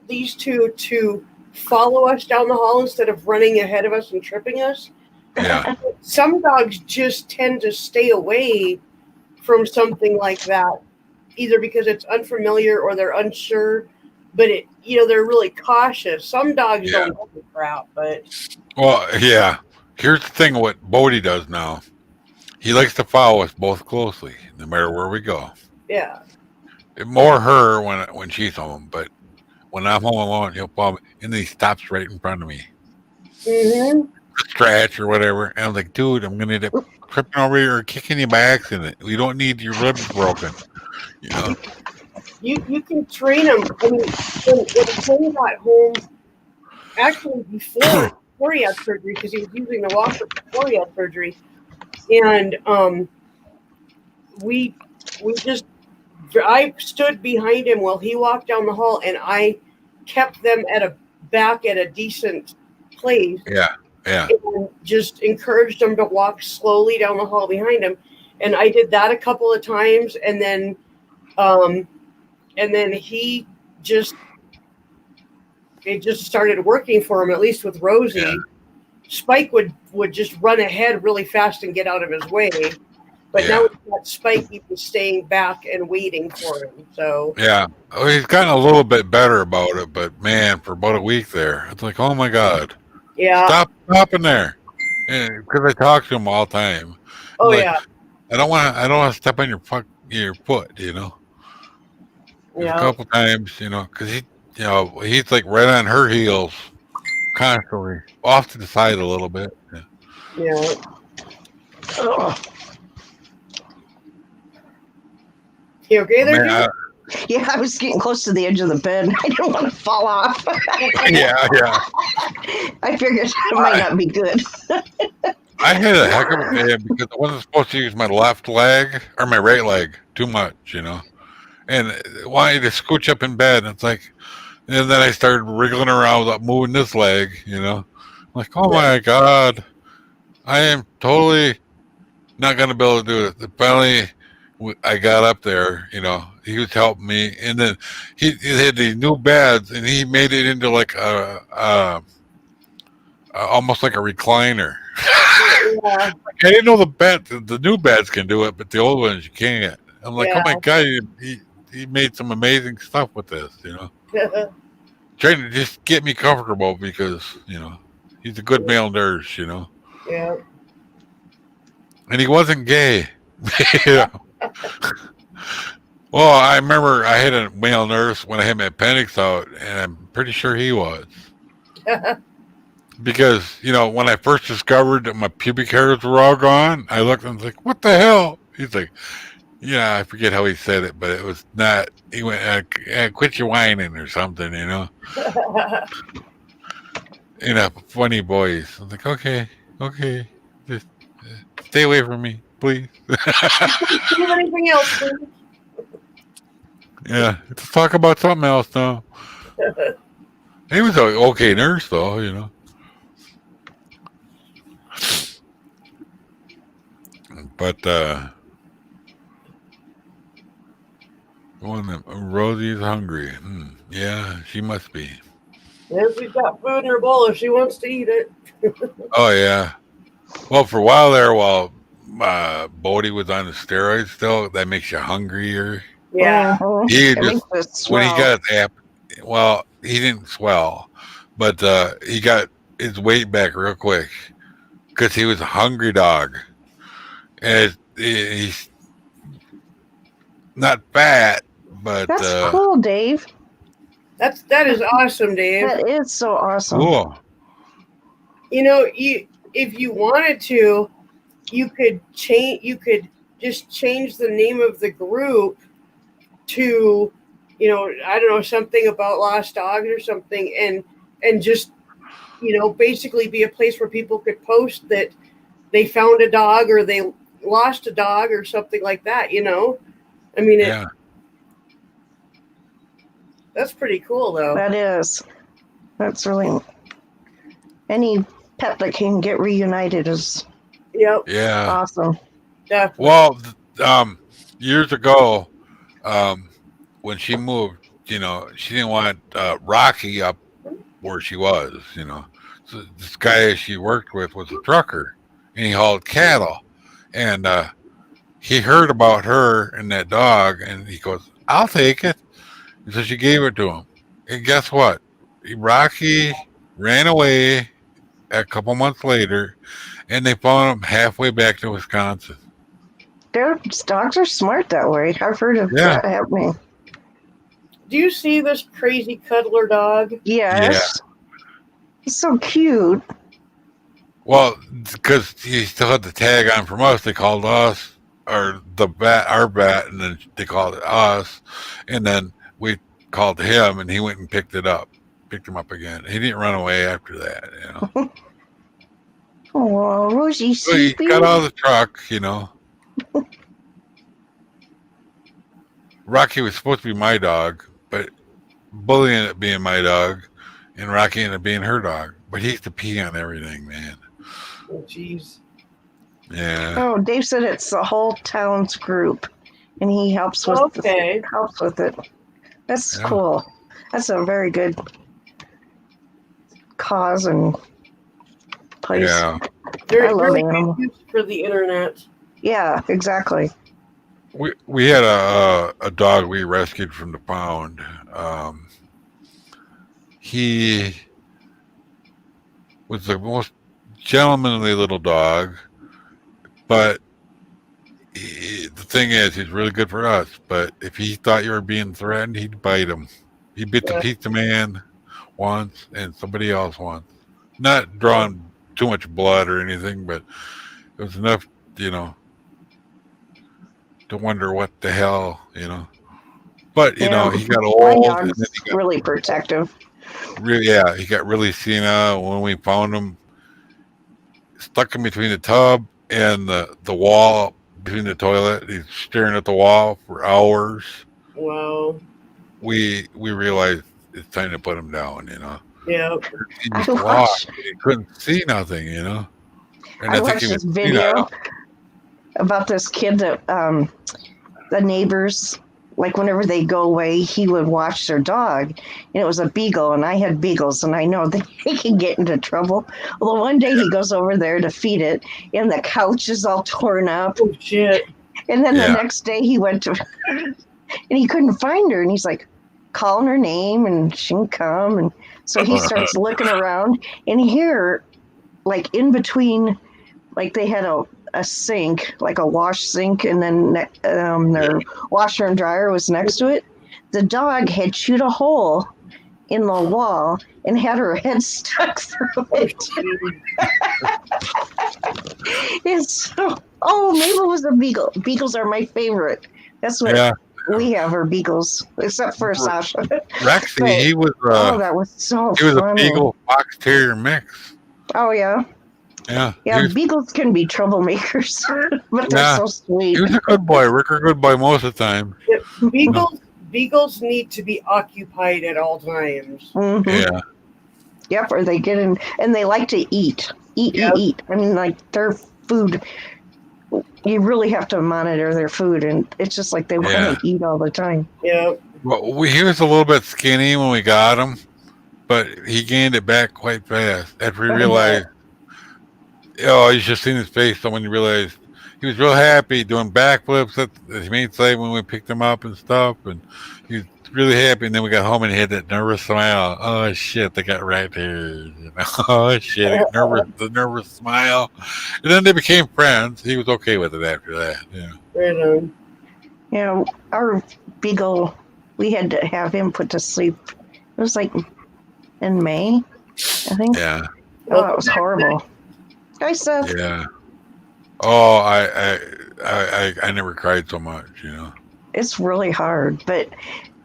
these two to follow us down the hall instead of running ahead of us and tripping us. Yeah. Some dogs just tend to stay away from something like that, either because it's unfamiliar or they're unsure. But they're really cautious. Some dogs don't give a crap, but Well, yeah. Here's the thing: what Bodie does now, he likes to follow us both closely, no matter where we go. yeah. More her when she's home, but when I'm home alone, he'll follow me, and then he stops right in front of me, Mm-hmm. stretch or whatever. And I'm like, "Dude, I'm gonna end up tripping over you or kicking you by accident. We don't need your ribs broken." You can train them. I mean, when Ken got home, actually before he had surgery, because he was using the walker before he had surgery, and I stood behind him while he walked down the hall, and I kept them back at a decent place. Yeah. And just encouraged them to walk slowly down the hall behind him, and I did that a couple of times, and then he it just started working for him, at least with Rosie. Yeah. Spike would just run ahead really fast and get out of his way. But Yeah. now we've got Spikey who's staying back and waiting for him. So Yeah. Oh, he's gotten a little bit better about it, but man, for about a week there, it's like, oh my God, yeah. stop in there. Because I talk to him all the time. I'm Oh like, yeah. I don't want to step on your foot, you know. There's a Yeah. couple times, you know, because he's like right on her heels constantly, off to the side a little bit. Yeah. Yeah. Oh, You okay there, Man, Jim? yeah, I was getting close to the edge of the bed. I didn't want to fall off. yeah. I figured it might not be good. I had a heck of a day because I wasn't supposed to use my left leg or my right leg too much, you know. And wanted to scooch up in bed, and it's like, and then I started wriggling around without moving this leg, you know. I'm like, oh my God, I am totally not going to be able to do it. Finally, I got up there, you know, he was helping me. And then he had these new beds, and he made it into like almost like a recliner. Yeah. I didn't know the new beds can do it, but the old ones you can't. I'm like, oh my God, he made some amazing stuff with this, you know. Trying to just get me comfortable because, you know, he's a good male nurse, you know. Yeah. And he wasn't gay. You know? Well, I remember I had a male nurse when I had my appendix out, and I'm pretty sure he was. Because, you know, when I first discovered that my pubic hairs were all gone, I looked and was like, what the hell? He's like, yeah, I forget how he said it, but it was not, he went, quit your whining or something, you know. In a funny voice. I'm like, okay, just stay away from me, please. Do anything else, please? Yeah, let's talk about something else now. He was an okay nurse, though, you know. But Rosie's hungry. Yeah, she must be. Yes, she's got food in her bowl if she wants to eat it. Oh yeah. Well, for a while there, while Bodie was on the steroids, still that makes you hungrier. Yeah. Mhm. He It just makes it when he swell. got his well, he didn't swell, but he got his weight back real quick because he was a hungry dog, and he's not fat, but That's cool, Dave. That is awesome, Dave. That is so awesome. cool. You know, if you wanted to, you could change. You could just change the name of the group to, you know, I don't know, something about lost dogs or something, and just, you know, basically be a place where people could post that they found a dog or they lost a dog or something like that. You know, I mean, Yeah, that's pretty cool, though. That is. That's really. Any pet that can get reunited is Yep, yeah. awesome. definitely. Well, years ago, when she moved, you know, she didn't want Rocky up where she was, you know. So this guy she worked with was a trucker, and he hauled cattle, and he heard about her and that dog, and he goes, "I'll take it." And so she gave it to him, and guess what? Rocky ran away a couple months later, and they found him halfway back to Wisconsin. Their dogs are smart that way. I've heard of Yeah. that happening. Do you see this crazy cuddler dog? Yes. He's so cute. Well, because he still had the tag on from us, they called us, or our bat, and then they called it us, and then we called him, and he went and picked him up again. He didn't run away after that, you know. Oh, Rosie, So he sleepy. got out of the truck, you know. Rocky was supposed to be my dog, but Bully ended up being my dog, and Rocky ended up being her dog. But he used to pee on everything, man. Oh, jeez. Yeah. Oh, Dave said it's the whole town's group, and he helps with helps with it. That's cool. That's a very good cause and place. Yeah. They're I love really animals. good use for the internet. Yeah, exactly. We had a dog we rescued from the pound. He was the most gentlemanly little dog, but the thing is, he's really good for us. But if he thought you were being threatened, he'd bite him. He bit the Yeah. pizza man once and somebody else once. Not drawing too much blood or anything, but it was enough, you know, to wonder what the hell, you know. But you know, Yeah, he got my old, and then dog's he got really protective. really, yeah, he got really senile. When we found him, stuck in between the tub and the wall between the toilet, he's staring at the wall for hours. Wow. We realized it's time to put him down. You know, Yeah. he I just walked. watched He couldn't see nothing. You know, and I I think he watched was this senile. video about this kid that the neighbors, like whenever they go away, he would watch their dog, and it was a beagle, and I had beagles, and I know that they can get into trouble. Well, one day he goes over there to feed it, and the couch is all torn up, Oh shit. and then the Yeah. next day he went to, and he couldn't find her, and he's like calling her name, and she can come, and so he starts looking around, and here, like in between, like they had a sink, like a wash sink, and then their washer and dryer was next to it. The dog had chewed a hole in the wall and had her head stuck through it. It's maybe it was a beagle. Beagles are my favorite. That's what Yeah, we have, are beagles, except for Sasha. Rexy, But, he was that was so he was a funny. beagle fox terrier mix. Oh yeah, Yeah, yeah. he was, Beagles can be troublemakers, but they're yeah, so sweet. he was a good boy. Rick, a good boy most of the time. Beagles need to be occupied at all times. Mm-hmm. Yeah, Yep, or they get in, and they like to eat. Yep. Eat. I mean, like their food, you really have to monitor their food, and it's just like they want Yeah. to eat all the time. Yeah. well, he was a little bit skinny when we got him, but he gained it back quite fast after we realized. Oh, you should have seen his face. So when you realized he was real happy doing backflips at the humane site when we picked him up and stuff, and he was really happy. And then we got home and he had that nervous smile. Oh shit, they got right here. You know? Oh shit, the nervous smile. And then they became friends. He was okay with it after that. Yeah. Right on. You know, our beagle, we had to have him put to sleep. It was like in May, I think. Yeah. Oh, it was horrible. Hi, Seth. Yeah. Oh, I never cried so much. You know. It's really hard, but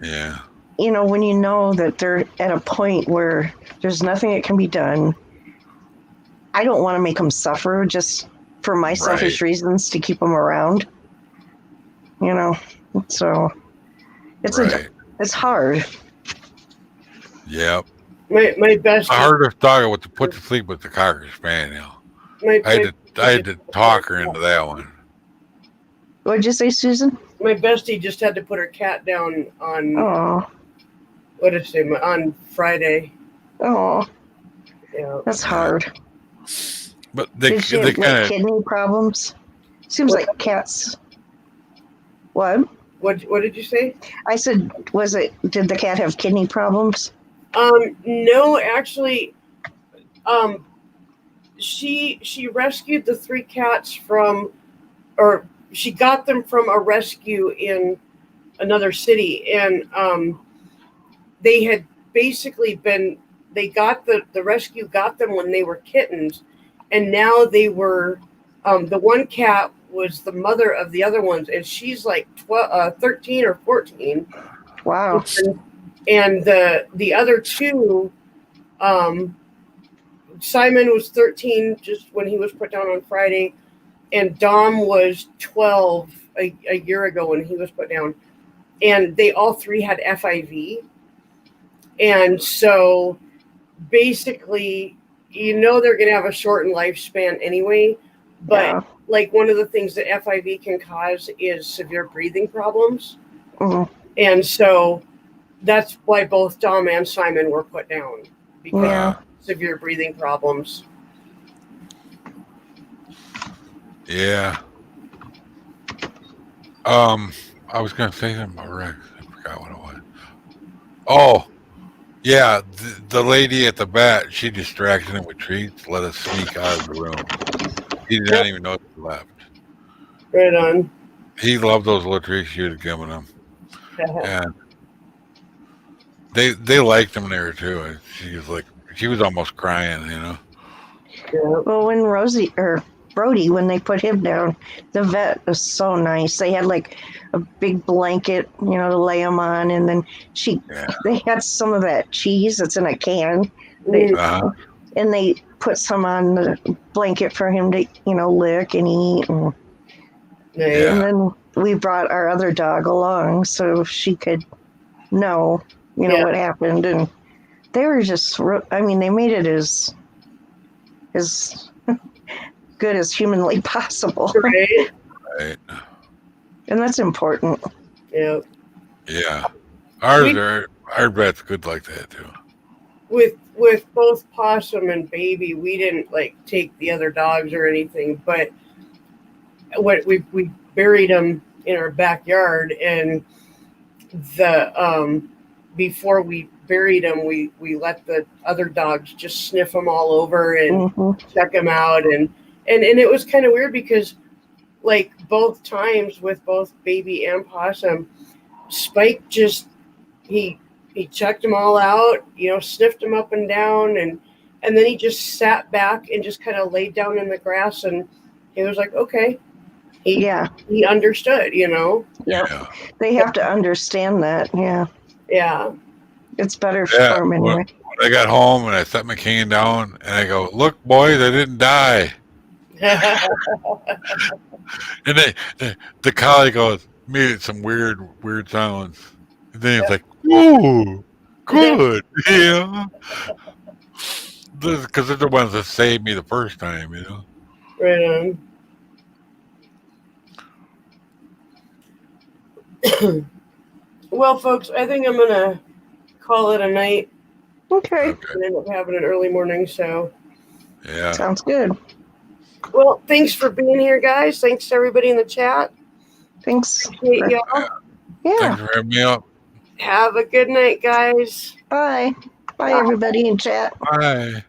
Yeah. you know, when you know that they're at a point where there's nothing that can be done, I don't want to make them suffer just for my selfish reasons to keep them around. You know, so it's it's hard. Yep. My best. The hardest dog I was to put to sleep was the Cocker Spaniel. I had to talk her into that one. What did you say, Susan? My bestie just had to put her cat down on Oh, on Friday. oh, Yeah. that's hard. But they Did she have kind like of kidney problems? Seems like cats. What? What did you say? I said, did the cat have kidney problems? No, actually, she rescued the 3 cats or she got them from a rescue in another city, and they had basically the rescue got them when they were kittens, and now they were the one cat was the mother of the other ones, and she's like 13 or 14. Wow. And the other 2, Simon was 13 just when he was put down on Friday, and Dom was 12 a year ago when he was put down, and they all 3 had FIV, and so basically, they're going to have a shortened lifespan anyway, but like one of the things that FIV can cause is severe breathing problems, and so that's why both Dom and Simon were put down, because of severe breathing problems. Yeah. I was gonna say something about Rex. I forgot what it was. Oh, yeah, the lady at the bat, she distracted him with treats, let us sneak out of the room. He did not even know she left. Right on. He loved those little treats she had given him, and they liked him there too. And she was almost crying, you know. Well, when Brody, when they put him down, the vet was so nice. They had like a big blanket, to lay him on, and then they had some of that cheese that's in a can, and they put some on the blanket for him to, lick and eat. And then we brought our other dog along so she could know, what happened. And they were just, they made it as good as humanly possible. Right. And that's important. Yep. Yeah. Our vet's good like that too. With both Possum and Baby, we didn't like take the other dogs or anything, but what we buried them in our backyard, and the before we buried them, we let the other dogs just sniff them all over and check them out, and it was kind of weird because like both times with both Baby and Possum, Spike just he checked them all out, sniffed them up and down, and then he just sat back and just kind of laid down in the grass, and he was like, okay. He understood, Yep. Yeah. They have to understand that. Yeah. Yeah. It's better for them anyway. When I got home and I set my cane down and I go, look, boys, I didn't die. And the collie made some weird sounds. And then he's like, ooh, good. Yeah. Because they're the ones that saved me the first time, Right on. Well, folks, I think I'm gonna call it a night. Okay. And end up having an early morning, so yeah. Sounds good. Well, thanks for being here, guys. Thanks to everybody in the chat. Thanks. Appreciate y'all. Yeah. Thanks for having me up. Have a good night, guys. Bye. Bye, everybody in chat. Bye.